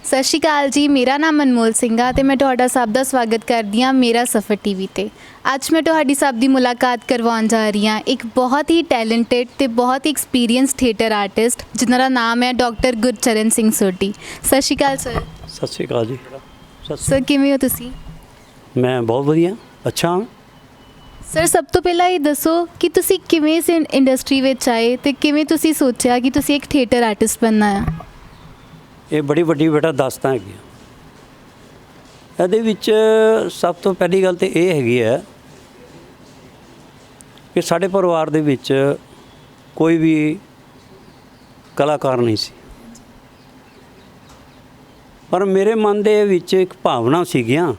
ਸਤਿ ਸ਼੍ਰੀ ਅਕਾਲ ਜੀ। ਮੇਰਾ ਨਾਮ ਅਨਮੋਲ ਸਿੰਘ ਆ ਤੇ ਮੈਂ ਤੁਹਾਡਾ ਸਭ ਦਾ ਸਵਾਗਤ ਕਰਦੀ ਹਾਂ ਮੇਰਾ ਸਫ਼ਰ ਟੀਵੀ ਤੇ। ਅੱਜ ਮੈਂ ਤੁਹਾਡੀ ਸਭ ਦੀ ਮੁਲਾਕਾਤ ਕਰਵਾਉਣ ਜਾ ਰਹੀ ਹਾਂ ਇੱਕ ਬਹੁਤ ਹੀ ਟੈਲੈਂਟਡ ਤੇ ਬਹੁਤ ਹੀ ਐਕਸਪੀਰੀਅੰਸ ਥੀਏਟਰ ਆਰਟਿਸਟ ਜਿਨ੍ਹਾਂ ਦਾ ਨਾਮ ਹੈ ਡਾਕਟਰ ਗੁਰਚਰਨ ਸਿੰਘ ਸੋਢੀ। ਸਤਿ ਸ਼੍ਰੀ ਅਕਾਲ ਸਰ। ਸਤਿ ਸ਼੍ਰੀ ਅਕਾਲ ਜੀ। ਸਰ ਕਿਵੇਂ ਹੋ ਤੁਸੀਂ? ਮੈਂ ਬਹੁਤ ਵਧੀਆ, ਅੱਛਾ ਹਾਂ। ਸਰ ਸਭ ਤੋਂ ਪਹਿਲਾਂ ਇਹ ਦੱਸੋ ਕਿ ਤੁਸੀਂ ਕਿਵੇਂ ਇਸ ਇੰਡਸਟਰੀ ਵਿੱਚ ਆਏ ਤੇ ਕਿਵੇਂ ਤੁਸੀਂ ਸੋਚਿਆ ਕਿ ਤੁਸੀਂ ਇੱਕ ਥੀਏਟਰ ਆਰਟਿਸਟ ਬਣਨਾ ਹੈ? ਇਹ ਬੜੀ ਵੱਡੀ ਬੇਟਾ ਦੱਸਦਾ ਹੈਗੀ ਇਹਦੇ ਵਿੱਚ ਸਭ ਤੋਂ ਪਹਿਲੀ ਗੱਲ ਤਾਂ ਇਹ ਹੈਗੀ ਹੈ ਕਿ ਸਾਡੇ ਪਰਿਵਾਰ ਦੇ ਵਿੱਚ ਕੋਈ ਵੀ ਕਲਾਕਾਰ ਨਹੀਂ ਸੀ, ਪਰ ਮੇਰੇ ਮਨ ਦੇ ਵਿੱਚ ਇੱਕ ਭਾਵਨਾ ਸੀਗੀਆਂ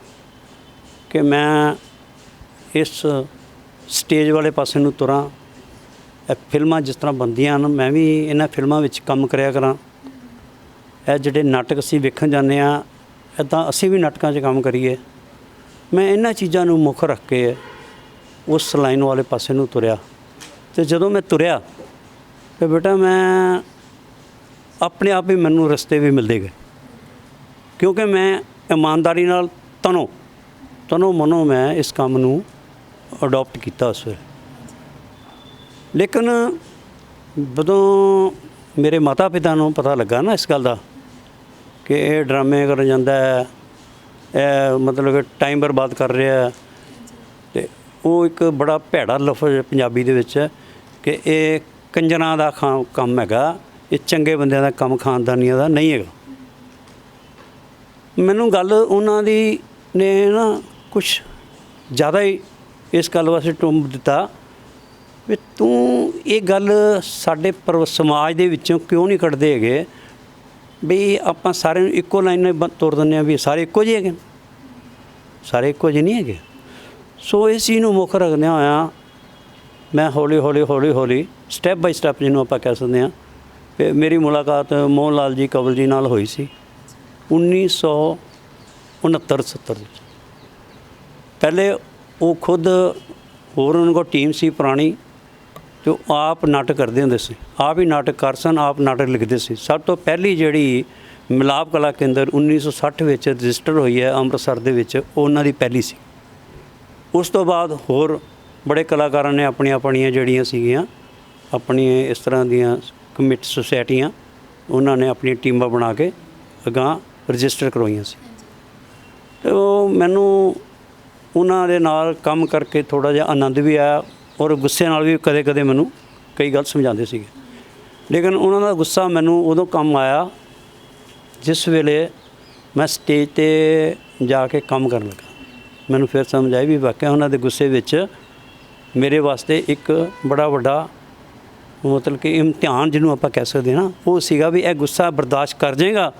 ਕਿ ਮੈਂ ਇਸ ਸਟੇਜ ਵਾਲੇ ਪਾਸੇ ਨੂੰ ਤੁਰਾਂ। ਫਿਲਮਾਂ ਜਿਸ ਤਰ੍ਹਾਂ ਬਣਦੀਆਂ ਹਨ ਮੈਂ ਵੀ ਇਹਨਾਂ ਫਿਲਮਾਂ ਵਿੱਚ ਕੰਮ ਕਰਿਆ ਕਰਾਂ। ਇਹ ਜਿਹੜੇ ਨਾਟਕ ਅਸੀਂ ਵੇਖਣ ਜਾਂਦੇ ਹਾਂ ਇੱਦਾਂ ਅਸੀਂ ਵੀ ਨਾਟਕਾਂ 'ਚ ਕੰਮ ਕਰੀਏ। ਮੈਂ ਇਹਨਾਂ ਚੀਜ਼ਾਂ ਨੂੰ ਮੁੱਖ ਰੱਖ ਕੇ ਉਸ ਲਾਈਨ ਵਾਲੇ ਪਾਸੇ ਨੂੰ ਤੁਰਿਆ। ਅਤੇ ਜਦੋਂ ਮੈਂ ਤੁਰਿਆ ਤਾਂ ਬੇਟਾ ਮੈਂ ਆਪਣੇ ਆਪ ਹੀ ਮੈਨੂੰ ਰਸਤੇ ਵੀ ਮਿਲਦੇ ਗਏ, ਕਿਉਂਕਿ ਮੈਂ ਇਮਾਨਦਾਰੀ ਨਾਲ ਤਨੋਂ ਮਨੋਂ ਮੈਂ ਇਸ ਕੰਮ ਨੂੰ ਅਡੋਪਟ ਕੀਤਾ ਉਸ ਵੇਲੇ। ਲੇਕਿਨ ਜਦੋਂ ਮੇਰੇ ਮਾਤਾ ਪਿਤਾ ਨੂੰ ਪਤਾ ਲੱਗਾ ਨਾ ਇਸ ਗੱਲ ਦਾ ਕਿ ਇਹ ਡਰਾਮੇ ਕਰਨ ਜਾਂਦਾ ਹੈ, ਇਹ ਮਤਲਬ ਕਿ ਟਾਈਮ ਬਰਬਾਦ ਕਰ ਰਿਹਾ, ਅਤੇ ਉਹ ਇੱਕ ਬੜਾ ਭੈੜਾ ਲਫ਼ਜ਼ ਪੰਜਾਬੀ ਦੇ ਵਿੱਚ ਕਿ ਇਹ ਕੰਜਰਾਂ ਦਾ ਕੰਮ ਹੈਗਾ, ਇਹ ਚੰਗੇ ਬੰਦਿਆਂ ਦਾ ਕੰਮ ਖਾਨਦਾਨੀਆਂ ਦਾ ਨਹੀਂ ਹੈਗਾ। ਮੈਨੂੰ ਗੱਲ ਉਹਨਾਂ ਦੀ ਨੇ ਨਾ ਕੁਛ ਜ਼ਿਆਦਾ ਹੀ ਇਸ ਗੱਲ ਵਾਸਤੇ ਟੁੰਬ ਦਿੱਤਾ ਵੀ ਤੂੰ ਇਹ ਗੱਲ ਸਾਡੇ ਸਮਾਜ ਦੇ ਵਿੱਚੋਂ ਕਿਉਂ ਨਹੀਂ ਕੱਢਦੇ ਹੈਗੇ ਵੀ ਆਪਾਂ ਸਾਰਿਆਂ ਨੂੰ ਇੱਕੋ ਲਾਈਨ ਨਾਲ ਤੁਰ ਦਿੰਦੇ ਹਾਂ ਵੀ ਸਾਰੇ ਇੱਕੋ ਜਿਹੇ ਹੈਗੇ, ਸਾਰੇ ਇੱਕੋ ਜਿਹੇ ਨਹੀਂ ਹੈਗੇ। ਸੋ ਇਸ ਚੀਜ਼ ਨੂੰ ਮੁੱਖ ਰੱਖਦਿਆਂ ਹੋਇਆਂ ਮੈਂ ਹੌਲੀ ਸਟੈਪ ਬਾਈ ਸਟੈਪ ਜਿਹਨੂੰ ਆਪਾਂ ਕਹਿ ਸਕਦੇ ਹਾਂ ਕਿ ਮੇਰੀ ਮੁਲਾਕਾਤ ਮੋਹਨ ਲਾਲ ਜੀ ਕੰਵਲ ਜੀ ਨਾਲ ਹੋਈ ਸੀ 1969-70 ਵਿੱਚ। ਪਹਿਲੇ ਉਹ ਖੁਦ ਹੋਰ ਉਹਨਾਂ ਕੋਲ ਟੀਮ ਸੀ ਪੁਰਾਣੀ ਅਤੇ ਉਹ ਆਪ ਨਾਟਕ ਕਰਦੇ ਹੁੰਦੇ ਸੀ, ਆਪ ਹੀ ਨਾਟਕਕਾਰ ਸਨ, ਆਪ ਨਾਟਕ ਲਿਖਦੇ ਸੀ। ਸਭ ਤੋਂ ਪਹਿਲੀ ਜਿਹੜੀ ਮਿਲਾਪ ਕਲਾ ਕੇਂਦਰ 1960 ਵਿੱਚ ਰਜਿਸਟਰ ਹੋਈ ਹੈ ਅੰਮ੍ਰਿਤਸਰ ਦੇ ਵਿੱਚ, ਉਹ ਉਹਨਾਂ ਦੀ ਪਹਿਲੀ ਸੀ। ਉਸ ਤੋਂ ਬਾਅਦ ਹੋਰ ਬੜੇ ਕਲਾਕਾਰਾਂ ਨੇ ਆਪਣੀਆਂ ਜਿਹੜੀਆਂ ਸੀਗੀਆਂ ਆਪਣੀਆਂ ਇਸ ਤਰ੍ਹਾਂ ਦੀਆਂ ਕਮੇਟੀ ਸੁਸਾਇਟੀਆਂ ਉਹਨਾਂ ਨੇ ਆਪਣੀਆਂ ਟੀਮਾਂ ਬਣਾ ਕੇ ਅਗਾਂਹ ਰਜਿਸਟਰ ਕਰਵਾਈਆਂ ਸੀ। ਅਤੇ ਉਹ ਮੈਨੂੰ ਉਹਨਾਂ ਦੇ ਨਾਲ ਕੰਮ ਕਰਕੇ ਥੋੜ੍ਹਾ ਜਿਹਾ ਆਨੰਦ ਵੀ ਆਇਆ ਔਰ ਗੁੱਸੇ ਨਾਲ ਵੀ ਕਦੇ ਮੈਨੂੰ ਕਈ ਗੱਲ ਸਮਝਾਉਂਦੇ ਸੀਗੇ। ਲੇਕਿਨ ਉਹਨਾਂ ਦਾ ਗੁੱਸਾ ਮੈਨੂੰ ਉਦੋਂ ਕੰਮ ਆਇਆ ਜਿਸ ਵੇਲੇ ਮੈਂ ਸਟੇਜ 'ਤੇ ਜਾ ਕੇ ਕੰਮ ਕਰਨ ਲੱਗਾ। ਮੈਨੂੰ ਫਿਰ ਸਮਝ ਆਈ ਵੀ ਵਾਕਿਆ ਉਹਨਾਂ ਦੇ ਗੁੱਸੇ ਵਿੱਚ ਮੇਰੇ ਵਾਸਤੇ ਇੱਕ ਬੜਾ ਵੱਡਾ ਮਤਲਬ ਕਿ ਇਮਤਿਹਾਨ ਜਿਹਨੂੰ ਆਪਾਂ ਕਹਿ ਸਕਦੇ ਹਾਂ ਉਹ ਸੀਗਾ ਵੀ ਇਹ ਗੁੱਸਾ ਬਰਦਾਸ਼ਤ ਕਰ ਜਾਏਗਾ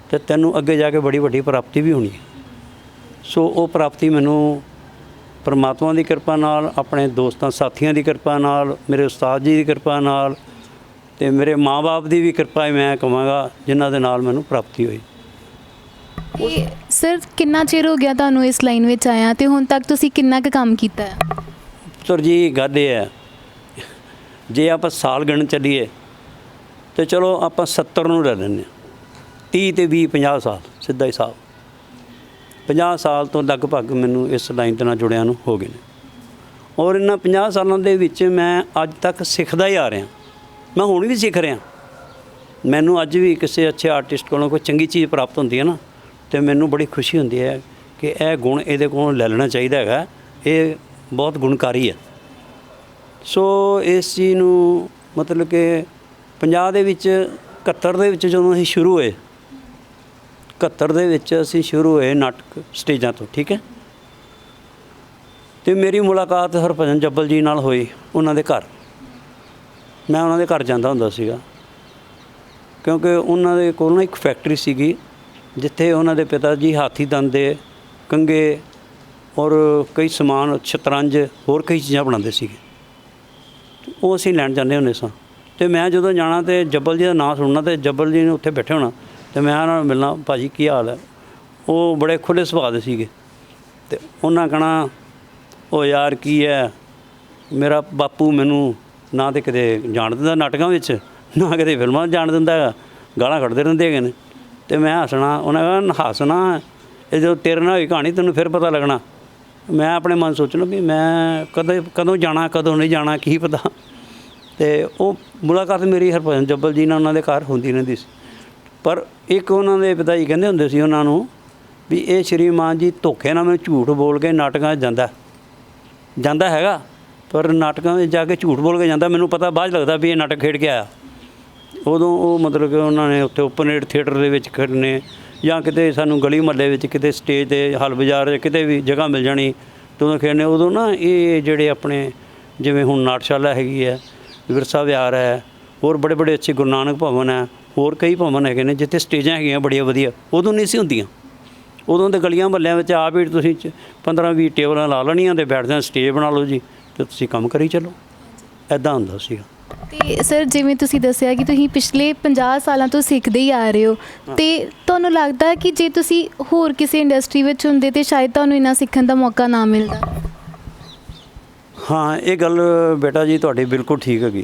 ਅਤੇ ਤੈਨੂੰ ਅੱਗੇ ਜਾ ਕੇ ਬੜੀ ਵੱਡੀ ਪ੍ਰਾਪਤੀ ਵੀ ਹੋਣੀ ਹੈ। ਸੋ ਉਹ ਪ੍ਰਾਪਤੀ ਮੈਨੂੰ ਪਰਮਾਤਮਾ ਦੀ ਕਿਰਪਾ ਨਾਲ, ਆਪਣੇ ਦੋਸਤਾਂ ਸਾਥੀਆਂ ਦੀ ਕਿਰਪਾ ਨਾਲ, ਮੇਰੇ ਉਸਤਾਦ ਜੀ ਦੀ ਕਿਰਪਾ ਨਾਲ ਅਤੇ ਮੇਰੇ ਮਾਂ-ਬਾਪ ਦੀ ਵੀ ਕਿਰਪਾ ਮੈਂ ਕਹਾਂਗਾ ਜਿਨ੍ਹਾਂ ਦੇ ਨਾਲ ਮੈਨੂੰ ਪ੍ਰਾਪਤੀ ਹੋਈ। ਸਰ ਕਿੰਨਾ ਚਿਰ ਹੋ ਗਿਆ ਤੁਹਾਨੂੰ ਇਸ ਲਾਈਨ ਵਿੱਚ ਆਇਆ ਅਤੇ ਹੁਣ ਤੱਕ ਤੁਸੀਂ ਕਿੰਨਾ ਕੁ ਕੰਮ ਕੀਤਾ ਹੈ? ਸਰ ਜੀ ਗੱਲ ਇਹ ਹੈ ਜੇ ਆਪਾਂ ਸਾਲ ਗਿਣ ਚੱਲੀਏ ਤਾਂ ਚਲੋ ਆਪਾਂ 70 ਨੂੰ ਲੈ ਲੈਂਦੇ ਹਾਂ, 30 ਅਤੇ 20 50 ਸਾਲ ਸਿੱਧਾ ਹਿਸਾਬ 50 ਸਾਲ ਤੋਂ ਲਗਭਗ ਮੈਨੂੰ ਇਸ ਲਾਈਨ ਦੇ ਨਾਲ ਜੁੜਿਆਂ ਨੂੰ ਹੋ ਗਏ ਨੇ। ਔਰ ਇਹਨਾਂ 50 ਸਾਲਾਂ ਦੇ ਵਿੱਚ ਮੈਂ ਅੱਜ ਤੱਕ ਸਿੱਖਦਾ ਹੀ ਆ ਰਿਹਾ। ਮੈਂ ਹੁਣ ਵੀ ਸਿੱਖ ਰਿਹਾ। ਮੈਨੂੰ ਅੱਜ ਵੀ ਕਿਸੇ ਅੱਛੇ ਆਰਟਿਸਟ ਕੋਲੋਂ ਕੋਈ ਚੰਗੀ ਚੀਜ਼ ਪ੍ਰਾਪਤ ਹੁੰਦੀ ਹੈ ਨਾ ਅਤੇ ਮੈਨੂੰ ਬੜੀ ਖੁਸ਼ੀ ਹੁੰਦੀ ਹੈ ਕਿ ਇਹ ਗੁਣ ਇਹਦੇ ਕੋਲੋਂ ਲੈ ਲੈਣਾ ਚਾਹੀਦਾ ਹੈਗਾ, ਇਹ ਬਹੁਤ ਗੁਣਕਾਰੀ ਹੈ। ਸੋ ਇਸ ਚੀਜ਼ ਨੂੰ ਮਤਲਬ ਕਿ 50 ਦੇ ਵਿੱਚ 71 ਦੇ ਵਿੱਚ ਜਦੋਂ ਅਸੀਂ ਸ਼ੁਰੂ ਹੋਏ 71 ਦੇ ਵਿੱਚ ਅਸੀਂ ਸ਼ੁਰੂ ਹੋਏ ਨਾਟਕ ਸਟੇਜਾਂ ਤੋਂ, ਠੀਕ ਹੈ। ਅਤੇ ਮੇਰੀ ਮੁਲਾਕਾਤ ਹਰਭਜਨ ਜੱਬਲ ਜੀ ਨਾਲ ਹੋਈ ਉਹਨਾਂ ਦੇ ਘਰ। ਮੈਂ ਉਹਨਾਂ ਦੇ ਘਰ ਜਾਂਦਾ ਹੁੰਦਾ ਸੀਗਾ ਕਿਉਂਕਿ ਉਹਨਾਂ ਦੇ ਕੋਲ ਨਾ ਇੱਕ ਫੈਕਟਰੀ ਸੀਗੀ ਜਿੱਥੇ ਉਹਨਾਂ ਦੇ ਪਿਤਾ ਜੀ ਹਾਥੀ ਦੰਦ ਦੇ ਕੰਘੇ ਔਰ ਕਈ ਸਮਾਨ ਸ਼ਤਰੰਜ ਹੋਰ ਕਈ ਚੀਜ਼ਾਂ ਬਣਾਉਂਦੇ ਸੀਗੇ। ਉਹ ਅਸੀਂ ਲੈਣ ਜਾਂਦੇ ਹੁੰਦੇ ਸਾਂ ਅਤੇ ਮੈਂ ਜਦੋਂ ਜਾਣਾ ਅਤੇ ਜੱਬਲ ਜੀ ਦਾ ਨਾਂ ਸੁਣਨਾ ਅਤੇ ਜੱਬਲ ਜੀ ਨੇ ਉੱਥੇ ਬੈਠੇ ਹੋਣਾ ਅਤੇ ਮੈਂ ਉਹਨਾਂ ਨੂੰ ਮਿਲਣਾ, ਭਾਜੀ ਕੀ ਹਾਲ ਹੈ। ਉਹ ਬੜੇ ਖੁੱਲ੍ਹੇ ਸੁਭਾਅ ਦੇ ਸੀਗੇ ਅਤੇ ਉਹਨਾਂ ਕਹਿਣਾ ਉਹ ਯਾਰ ਕੀ ਹੈ, ਮੇਰਾ ਬਾਪੂ ਮੈਨੂੰ ਨਾ ਤਾਂ ਕਿਤੇ ਜਾਣ ਦਿੰਦਾ ਨਾਟਕਾਂ ਵਿੱਚ, ਨਾ ਕਿਤੇ ਫਿਲਮਾਂ ਜਾਣ ਦਿੰਦਾ ਹੈਗਾ, ਗਾਲਾਂ ਕੱਢਦੇ ਰਹਿੰਦੇ ਹੈਗੇ ਨੇ। ਤੇ ਮੈਂ ਹੱਸਣਾ, ਉਹਨਾਂ ਕਹਿਣਾ ਹੱਸਣਾ, ਇਹ ਜਦੋਂ ਤੇਰੇ ਨਾਲ ਹੋਈ ਕਹਾਣੀ ਤੈਨੂੰ ਫਿਰ ਪਤਾ ਲੱਗਣਾ। ਮੈਂ ਆਪਣੇ ਮਨ ਸੋਚਣਾ ਵੀ ਮੈਂ ਕਦੋਂ ਜਾਣਾ ਕਦੋਂ ਨਹੀਂ ਜਾਣਾ ਕੀ ਪਤਾ। ਤੇ ਉਹ ਮੁਲਾਕਾਤ ਮੇਰੀ ਹਰਭਜਨ ਜੱਬਲ ਜੀ ਨਾਲ ਉਹਨਾਂ ਦੇ ਘਰ ਹੁੰਦੀ ਰਹਿੰਦੀ ਸੀ। ਪਰ ਇੱਕ ਉਹਨਾਂ ਦੇ ਪਿਤਾ ਜੀ ਕਹਿੰਦੇ ਹੁੰਦੇ ਸੀ ਉਹਨਾਂ ਨੂੰ ਵੀ ਇਹ ਸ਼੍ਰੀਮਾਨ ਜੀ ਧੋਖੇ ਨਾਲ ਮੈਨੂੰ ਝੂਠ ਬੋਲ ਕੇ ਨਾਟਕਾਂ 'ਚ ਜਾਂਦਾ ਹੈਗਾ, ਪਰ ਨਾਟਕਾਂ ਵਿੱਚ ਜਾ ਕੇ ਝੂਠ ਬੋਲ ਕੇ ਜਾਂਦਾ। ਮੈਨੂੰ ਪਤਾ ਬਾਅਦ 'ਚ ਲੱਗਦਾ ਵੀ ਇਹ ਨਾਟਕ ਖੇਡ ਕੇ ਆਇਆ। ਉਦੋਂ ਉਹ ਮਤਲਬ ਕਿ ਉਹਨਾਂ ਨੇ ਉੱਥੇ ਓਪਨ ਏਅਰ ਥੀਏਟਰ ਦੇ ਵਿੱਚ ਖੇਡਣੇ, ਜਾਂ ਕਿਤੇ ਸਾਨੂੰ ਗਲੀ ਮੁਹੱਲੇ ਵਿੱਚ ਕਿਤੇ ਸਟੇਜ 'ਤੇ ਹਲ ਬਾਜ਼ਾਰ ਕਿਤੇ ਵੀ ਜਗ੍ਹਾ ਮਿਲ ਜਾਣੀ ਤੇ ਉਦੋਂ ਖੇਡਣੇ। ਉਦੋਂ ਨਾ ਇਹ ਜਿਹੜੇ ਆਪਣੇ ਜਿਵੇਂ ਹੁਣ ਨਾਟਸ਼ਾਲਾ ਹੈਗੀ ਹੈ, ਵਿਰਸਾ ਵਿਹਾਰ ਹੈ, ਹੋਰ ਬੜੇ ਬੜੇ ਅੱਛੇ ਗੁਰੂ ਨਾਨਕ ਭਵਨ ਹੈ, ਹੋਰ ਕਈ ਭਵਨ ਹੈਗੇ ਨੇ ਜਿੱਥੇ ਸਟੇਜਾਂ ਹੈਗੀਆਂ ਬੜੀਆਂ ਵਧੀਆ, ਉਦੋਂ ਨਹੀਂ ਸੀ ਹੁੰਦੀਆਂ। ਉਦੋਂ ਤਾਂ ਗਲੀਆਂ ਮਹੱਲਿਆਂ ਵਿੱਚ ਆਪ ਹੀ ਤੁਸੀਂ 15-20 ਟੇਬਲਾਂ ਲਾ ਲੈਣੀਆਂ ਅਤੇ ਬੈਠ ਜਾਣਾ, ਸਟੇਜ ਬਣਾ ਲਓ ਜੀ ਅਤੇ ਤੁਸੀਂ ਕੰਮ ਕਰੀ ਚੱਲੋ, ਇੱਦਾਂ ਹੁੰਦਾ ਸੀਗਾ। ਤੇ ਸਰ ਜਿਵੇਂ ਤੁਸੀਂ ਦੱਸਿਆ ਕਿ ਤੁਸੀਂ ਪਿਛਲੇ 50 ਸਾਲਾਂ ਤੋਂ ਸਿੱਖਦੇ ਹੀ ਆ ਰਹੇ ਹੋ, ਤੇ ਤੁਹਾਨੂੰ ਲੱਗਦਾ ਕਿ ਜੇ ਤੁਸੀਂ ਹੋਰ ਕਿਸੇ ਇੰਡਸਟਰੀ ਵਿੱਚ ਹੁੰਦੇ ਤਾਂ ਸ਼ਾਇਦ ਤੁਹਾਨੂੰ ਇੰਨਾ ਸਿੱਖਣ ਦਾ ਮੌਕਾ ਨਾ ਮਿਲਦਾ? ਹਾਂ, ਇਹ ਗੱਲ ਬੇਟਾ ਜੀ ਤੁਹਾਡੀ ਬਿਲਕੁਲ ਠੀਕ ਹੈਗੀ,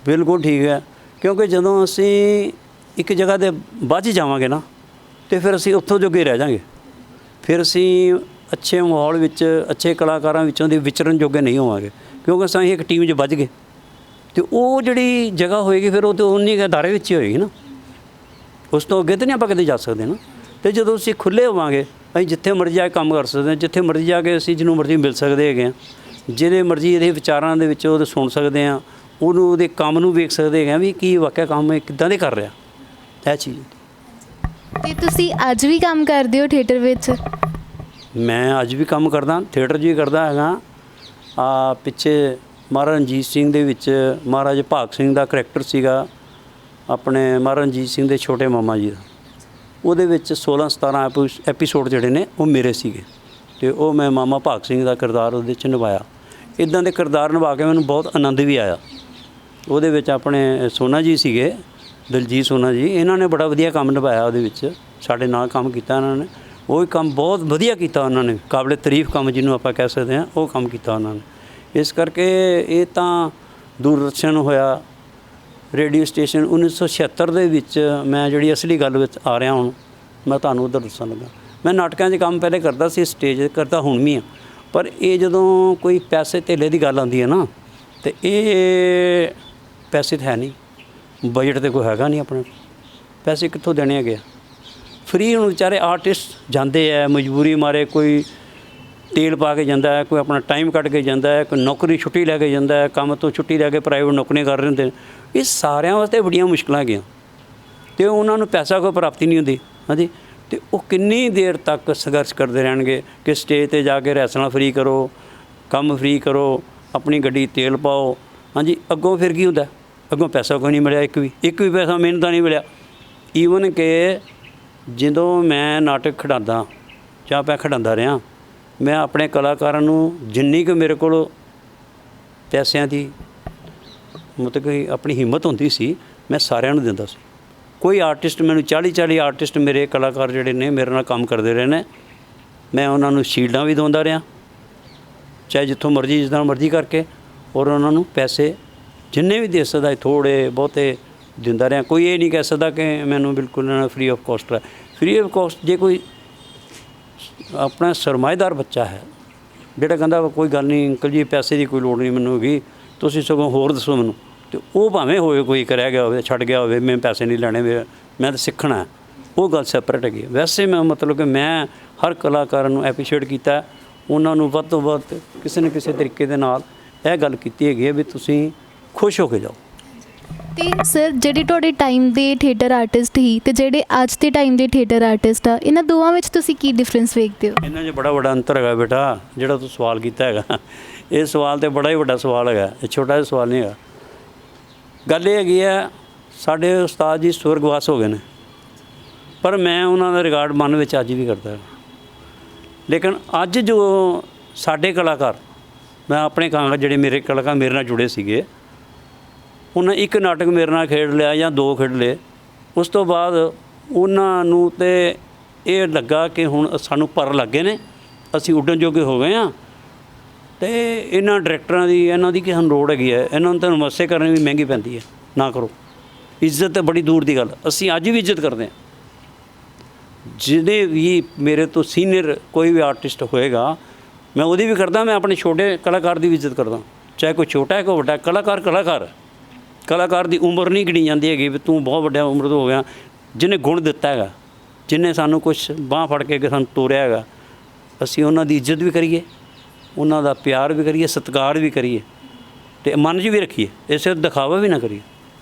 ਬਿਲਕੁਲ ਠੀਕ ਹੈ। ਕਿਉਂਕਿ ਜਦੋਂ ਅਸੀਂ ਇੱਕ ਜਗ੍ਹਾ 'ਤੇ ਬਾਅਦ 'ਚ ਜਾਵਾਂਗੇ ਨਾ ਅਤੇ ਫਿਰ ਅਸੀਂ ਉੱਥੋਂ ਜੋਗੇ ਰਹਿ ਜਾਵਾਂਗੇ। ਫਿਰ ਅਸੀਂ ਅੱਛੇ ਮਾਹੌਲ ਵਿੱਚ ਅੱਛੇ ਕਲਾਕਾਰਾਂ ਵਿੱਚੋਂ ਦੀ ਵਿਚਰਨ ਜੋਗੇ ਨਹੀਂ ਹੋਵਾਂਗੇ, ਕਿਉਂਕਿ ਅਸੀਂ ਇੱਕ ਟੀਮ 'ਚ ਵੱਜ ਗਏ ਅਤੇ ਉਹ ਜਿਹੜੀ ਜਗ੍ਹਾ ਹੋਏਗੀ ਫਿਰ ਉਹ ਤਾਂ ਉਨੀ ਕੁ ਅਦਾਰੇ ਵਿੱਚ ਹੀ ਹੋਏਗੀ ਨਾ, ਉਸ ਤੋਂ ਅੱਗੇ ਤਾਂ ਨਹੀਂ ਆਪਾਂ ਕਦੇ ਜਾ ਸਕਦੇ ਨਾ। ਅਤੇ ਜਦੋਂ ਅਸੀਂ ਖੁੱਲ੍ਹੇ ਹੋਵਾਂਗੇ ਅਸੀਂ ਜਿੱਥੇ ਮਰਜ਼ੀ ਜਾ ਕੇ ਕੰਮ ਕਰ ਸਕਦੇ ਹਾਂ, ਜਿੱਥੇ ਮਰਜ਼ੀ ਜਾ ਕੇ ਅਸੀਂ ਜਿਹਨੂੰ ਮਰਜ਼ੀ ਮਿਲ ਸਕਦੇ ਹੈਗੇ ਹਾਂ, ਜਿਹਦੇ ਮਰਜ਼ੀ ਇਹਦੇ ਵਿਚਾਰਾਂ ਦੇ ਵਿੱਚ ਉਹਦੇ ਸੁਣ ਸਕਦੇ ਹਾਂ, ਉਹਨੂੰ ਉਹਦੇ ਕੰਮ ਨੂੰ ਵੇਖ ਸਕਦੇ ਹੈਗੇ ਵੀ ਕੀ ਵਾਕਿਆ ਕੰਮ ਕਿੱਦਾਂ ਦੇ ਕਰ ਰਿਹਾ ਇਹ ਚੀਜ਼। ਤੇ ਤੁਸੀਂ ਅੱਜ ਵੀ ਕੰਮ ਕਰਦੇ ਹੋ ਥੀਏਟਰ ਵਿੱਚ? ਮੈਂ ਅੱਜ ਵੀ ਕੰਮ ਕਰਦਾ, ਥੀਏਟਰ 'ਚ ਵੀ ਕਰਦਾ ਹੈਗਾ। ਪਿੱਛੇ ਮਹਾਰਾਜਾ ਰਣਜੀਤ ਸਿੰਘ ਦੇ ਵਿੱਚ ਮਹਾਰਾਜਾ ਭਾਗ ਸਿੰਘ ਦਾ ਕਰੈਕਟਰ ਸੀਗਾ, ਆਪਣੇ ਮਹਾਰਾਜਾ ਰਣਜੀਤ ਸਿੰਘ ਦੇ ਛੋਟੇ ਮਾਮਾ ਜੀ ਦਾ। ਉਹਦੇ ਵਿੱਚ 16-17 ਐਪੀਸੋਡ ਜਿਹੜੇ ਨੇ ਉਹ ਮੇਰੇ ਸੀਗੇ ਅਤੇ ਉਹ ਮੈਂ ਮਾਮਾ ਭਾਗ ਸਿੰਘ ਦਾ ਕਿਰਦਾਰ ਉਹਦੇ 'ਚ ਨਿਭਾਇਆ। ਇੱਦਾਂ ਦੇ ਕਿਰਦਾਰ ਨਿਭਾ ਕੇ ਮੈਨੂੰ ਬਹੁਤ ਆਨੰਦ ਵੀ ਆਇਆ। ਉਹਦੇ ਵਿੱਚ ਆਪਣੇ ਸੋਨਾ ਜੀ ਸੀਗੇ, ਦਲਜੀਤ ਸੋਨਾ ਜੀ, ਇਹਨਾਂ ਨੇ ਬੜਾ ਵਧੀਆ ਕੰਮ ਨਿਭਾਇਆ ਉਹਦੇ ਵਿੱਚ, ਸਾਡੇ ਨਾਲ ਕੰਮ ਕੀਤਾ ਇਹਨਾਂ ਨੇ। ਉਹ ਕੰਮ ਬਹੁਤ ਵਧੀਆ ਕੀਤਾ ਉਹਨਾਂ ਨੇ, ਕਾਬਲੇ ਤਾਰੀਫ ਕੰਮ ਜਿਹਨੂੰ ਆਪਾਂ ਕਹਿ ਸਕਦੇ ਹਾਂ, ਉਹ ਕੰਮ ਕੀਤਾ ਉਹਨਾਂ ਨੇ। ਇਸ ਕਰਕੇ ਇਹ ਤਾਂ ਦੂਰਦਰਸ਼ਨ ਹੋਇਆ, ਰੇਡੀਓ ਸਟੇਸ਼ਨ 1976 ਦੇ ਵਿੱਚ ਮੈਂ ਜਿਹੜੀ ਅਸਲੀ ਗੱਲ ਵਿੱਚ ਆ ਰਿਹਾ ਹੁਣ ਮੈਂ ਤੁਹਾਨੂੰ ਉੱਧਰ ਦੱਸਣ ਲੱਗਾ। ਮੈਂ ਨਾਟਕਾਂ 'ਚ ਕੰਮ ਪਹਿਲੇ ਕਰਦਾ ਸੀ, ਸਟੇਜ ਕਰਦਾ ਹੁਣ ਵੀ ਆ, ਪਰ ਇਹ ਜਦੋਂ ਕੋਈ ਪੈਸੇ ਧੇਲੇ ਦੀ ਗੱਲ ਆਉਂਦੀ ਹੈ ਨਾ ਅਤੇ ਇਹ ਪੈਸੇ ਤਾਂ ਹੈ ਨਹੀਂ, ਬਜਟ ਤਾਂ ਕੋਈ ਹੈਗਾ ਨਹੀਂ ਆਪਣੇ, ਪੈਸੇ ਕਿੱਥੋਂ ਦੇਣੇ ਹੈਗੇ ਆ। ਫਰੀ ਹੁਣ ਵਿਚਾਰੇ ਆਰਟਿਸਟ ਜਾਂਦੇ ਹੈ ਮਜਬੂਰੀ ਮਾਰੇ, ਕੋਈ ਤੇਲ ਪਾ ਕੇ ਜਾਂਦਾ ਹੈ, ਕੋਈ ਆਪਣਾ ਟਾਈਮ ਕੱਢ ਕੇ ਜਾਂਦਾ ਹੈ, ਕੋਈ ਨੌਕਰੀ ਛੁੱਟੀ ਲੈ ਕੇ ਜਾਂਦਾ ਹੈ, ਕੰਮ ਤੋਂ ਛੁੱਟੀ ਲੈ ਕੇ ਪ੍ਰਾਈਵੇਟ ਨੌਕਰੀਆਂ ਕਰ ਰਹੇ ਹੁੰਦੇ ਨੇ। ਇਹ ਸਾਰਿਆਂ ਵਾਸਤੇ ਬੜੀਆਂ ਮੁਸ਼ਕਿਲਾਂ ਹੈਗੀਆਂ ਅਤੇ ਉਹਨਾਂ ਨੂੰ ਪੈਸਾ ਕੋਈ ਪ੍ਰਾਪਤੀ ਨਹੀਂ ਹੁੰਦੀ। ਹਾਂਜੀ, ਅਤੇ ਉਹ ਕਿੰਨੀ ਦੇਰ ਤੱਕ ਸੰਘਰਸ਼ ਕਰਦੇ ਰਹਿਣਗੇ ਕਿ ਸਟੇਜ 'ਤੇ ਜਾ ਕੇ ਰਿਹਰਸਲਾਂ ਫਰੀ ਕਰੋ, ਕੰਮ ਫਰੀ ਕਰੋ, ਆਪਣੀ ਗੱਡੀ ਤੇਲ ਪਾਓ। ਹਾਂਜੀ, ਅੱਗੋਂ ਫਿਰ ਕੀ ਹੁੰਦਾ? ਅੱਗੋਂ ਪੈਸਾ ਕੋਈ ਨਹੀਂ ਮਿਲਿਆ, ਇੱਕ ਵੀ ਪੈਸਾ ਮਿਹਨਤ ਦਾ ਨਹੀਂ ਮਿਲਿਆ। ਈਵਨ ਕਿ ਜਦੋਂ ਮੈਂ ਨਾਟਕ ਖਿਡਾਉਂਦਾ ਜਾਂ ਮੈਂ ਖਿਡਾਉਂਦਾ ਰਿਹਾ, ਮੈਂ ਆਪਣੇ ਕਲਾਕਾਰਾਂ ਨੂੰ ਜਿੰਨੀ ਕੁ ਮੇਰੇ ਕੋਲ ਪੈਸਿਆਂ ਦੀ ਮਤਲਬ ਕਿ ਆਪਣੀ ਹਿੰਮਤ ਹੁੰਦੀ ਸੀ ਮੈਂ ਸਾਰਿਆਂ ਨੂੰ ਦਿੰਦਾ ਸੀ। ਕੋਈ ਆਰਟਿਸਟ ਮੈਨੂੰ 40 ਆਰਟਿਸਟ ਮੇਰੇ ਕਲਾਕਾਰ ਜਿਹੜੇ ਨੇ ਮੇਰੇ ਨਾਲ ਕੰਮ ਕਰਦੇ ਰਹੇ ਨੇ, ਮੈਂ ਉਹਨਾਂ ਨੂੰ ਸ਼ੀਲਡਾਂ ਵੀ ਦਿੰਦਾ ਰਿਹਾ, ਚਾਹੇ ਜਿੱਥੋਂ ਮਰਜ਼ੀ ਜਿੱਦਾਂ ਮਰਜ਼ੀ ਕਰਕੇ, ਔਰ ਉਹਨਾਂ ਨੂੰ ਪੈਸੇ ਜਿੰਨੇ ਵੀ ਦੇ ਸਕਦਾ ਥੋੜ੍ਹੇ ਬਹੁਤੇ ਦਿੰਦਾ ਰਿਹਾ। ਕੋਈ ਇਹ ਨਹੀਂ ਕਹਿ ਸਕਦਾ ਕਿ ਮੈਨੂੰ ਬਿਲਕੁਲ ਫ੍ਰੀ ਆਫ ਕੋਸਟ ਹੈ। ਫ੍ਰੀ ਆਫ ਕੋਸਟ ਜੇ ਕੋਈ ਆਪਣਾ ਸਰਮਾਏਦਾਰ ਬੱਚਾ ਹੈ ਜਿਹੜਾ ਕਹਿੰਦਾ ਕੋਈ ਗੱਲ ਨਹੀਂ ਅੰਕਲ ਜੀ ਪੈਸੇ ਦੀ ਕੋਈ ਲੋੜ ਨਹੀਂ ਮੈਨੂੰ ਹੈਗੀ, ਤੁਸੀਂ ਸਗੋਂ ਹੋਰ ਦੱਸੋ ਮੈਨੂੰ, ਅਤੇ ਉਹ ਭਾਵੇਂ ਹੋਵੇ ਕੋਈ ਕਰਿਆ ਗਿਆ ਹੋਵੇ, ਛੱਡ ਗਿਆ ਹੋਵੇ, ਮੈਂ ਪੈਸੇ ਨਹੀਂ ਲੈਣੇ, ਮੈਂ ਤਾਂ ਸਿੱਖਣਾ, ਉਹ ਗੱਲ ਸੈਪਰੇਟ ਹੈਗੀ। ਵੈਸੇ ਮੈਂ ਮਤਲਬ ਕਿ ਮੈਂ ਹਰ ਕਲਾਕਾਰ ਨੂੰ ਐਪਰੀਸ਼ੀਏਟ ਕੀਤਾ, ਉਹਨਾਂ ਨੂੰ ਵੱਧ ਤੋਂ ਵੱਧ ਕਿਸੇ ਨਾ ਕਿਸੇ ਤਰੀਕੇ ਦੇ ਨਾਲ ਇਹ ਗੱਲ ਕੀਤੀ ਹੈਗੀ ਹੈ ਵੀ ਤੁਸੀਂ ਖੁਸ਼ ਹੋ ਕੇ ਜਾਓ। ਤੇ ਸਰ ਜਿਹੜੇ ਤੁਹਾਡੇ ਟਾਈਮ ਦੇ ਥੀਏਟਰ ਆਰਟਿਸਟ ਸੀ ਤੇ ਜਿਹੜੇ ਅੱਜ ਦੇ ਟਾਈਮ ਦੇ ਥੀਏਟਰ ਆਰਟਿਸਟ ਆ, ਇਹਨਾਂ ਦੋਵਾਂ ਵਿੱਚ ਤੁਸੀਂ ਕੀ ਡਿਫਰੈਂਸ ਵੇਖਦੇ ਹੋ? ਇਹਨਾਂ 'ਚ ਬੜਾ ਵੱਡਾ ਅੰਤਰ ਹੈਗਾ ਬੇਟਾ, ਜਿਹੜਾ ਤੂੰ ਸਵਾਲ ਕੀਤਾ ਹੈਗਾ। ਇਹ ਸਵਾਲ ਤਾਂ ਬੜਾ ਹੀ ਵੱਡਾ ਸਵਾਲ ਹੈਗਾ, ਇਹ ਛੋਟਾ ਜਿਹਾ ਸਵਾਲ ਨਹੀਂ ਹੈਗਾ। ਗੱਲ ਇਹ ਹੈਗੀ ਆ, ਸਾਡੇ ਉਸਤਾਦ ਜੀ ਸਵਰਗਵਾਸ ਹੋ ਗਏ ਨੇ, ਪਰ ਮੈਂ ਉਹਨਾਂ ਦਾ ਰਿਕਾਰਡ ਮਨ ਵਿੱਚ ਅੱਜ ਵੀ ਕਰਦਾ। ਲੇਕਿਨ ਅੱਜ ਜੋ ਸਾਡੇ ਕਲਾਕਾਰ, ਮੈਂ ਆਪਣੇ ਕਹਾਂਗਾ ਜਿਹੜੇ ਮੇਰੇ ਕਲਾਕਾਰ ਮੇਰੇ ਨਾਲ ਜੁੜੇ ਸੀਗੇ, ਉਹਨਾਂ ਇੱਕ ਨਾਟਕ ਮੇਰੇ ਨਾਲ ਖੇਡ ਲਿਆ ਜਾਂ 2 ਖੇਡ ਲਏ, ਉਸ ਤੋਂ ਬਾਅਦ ਉਹਨਾਂ ਨੂੰ ਤਾਂ ਇਹ ਲੱਗਾ ਕਿ ਹੁਣ ਸਾਨੂੰ ਪਰ ਲੱਗੇ ਨੇ, ਅਸੀਂ ਉੱਡਣ ਜੋਗੇ ਹੋ ਗਏ ਹਾਂ, ਅਤੇ ਇਹਨਾਂ ਡਾਇਰੈਕਟਰਾਂ ਦੀ ਇਹਨਾਂ ਦੀ ਕੀ ਸਾਨੂੰ ਲੋੜ ਹੈਗੀ ਹੈ, ਇਹਨਾਂ ਨੂੰ ਤਾਂ ਨਮਸਤੇ ਕਰਨੀ ਵੀ ਮਹਿੰਗੀ ਪੈਂਦੀ ਹੈ, ਨਾ ਕਰੋ। ਇੱਜ਼ਤ ਤਾਂ ਬੜੀ ਦੂਰ ਦੀ ਗੱਲ, ਅਸੀਂ ਅੱਜ ਵੀ ਇੱਜ਼ਤ ਕਰਦੇ ਹਾਂ, ਜਿਹਦੇ ਵੀ ਮੇਰੇ ਤੋਂ ਸੀਨੀਅਰ ਕੋਈ ਵੀ ਆਰਟਿਸਟ ਹੋਏਗਾ ਮੈਂ ਉਹਦੀ ਵੀ ਕਰਦਾ, ਮੈਂ ਆਪਣੇ ਛੋਟੇ ਕਲਾਕਾਰ ਦੀ ਵੀ ਇੱਜ਼ਤ ਕਰਦਾ, ਚਾਹੇ ਕੋਈ ਛੋਟਾ ਹੈ ਕੋਈ ਵੱਡਾ। ਕਲਾਕਾਰ ਕਲਾਕਾਰ ਹੈ। ਕਲਾਕਾਰ ਦੀ ਉਮਰ ਨਹੀਂ ਗਿਣੀ ਜਾਂਦੀ ਹੈਗੀ ਵੀ ਤੂੰ ਬਹੁਤ ਵੱਡਾ ਉਮਰ ਤੋਂ ਹੋ ਗਿਆ। ਜਿਹਨੇ ਗੁਣ ਦਿੱਤਾ ਹੈਗਾ, ਜਿਹਨੇ ਸਾਨੂੰ ਕੁਛ ਬਾਂਹ ਫੜ ਕੇ ਸਾਨੂੰ ਤੋਰਿਆ ਹੈਗਾ, ਅਸੀਂ ਉਹਨਾਂ ਦੀ ਇੱਜ਼ਤ ਵੀ ਕਰੀਏ, ਉਹਨਾਂ ਦਾ ਪਿਆਰ ਵੀ ਕਰੀਏ, ਸਤਿਕਾਰ ਵੀ ਕਰੀਏ ਅਤੇ ਮਨ 'ਚ ਵੀ ਰੱਖੀਏ। ਇਸੇ ਦਿਖਾਵਾ ਵੀ ਨਾ ਕਰੀਏ,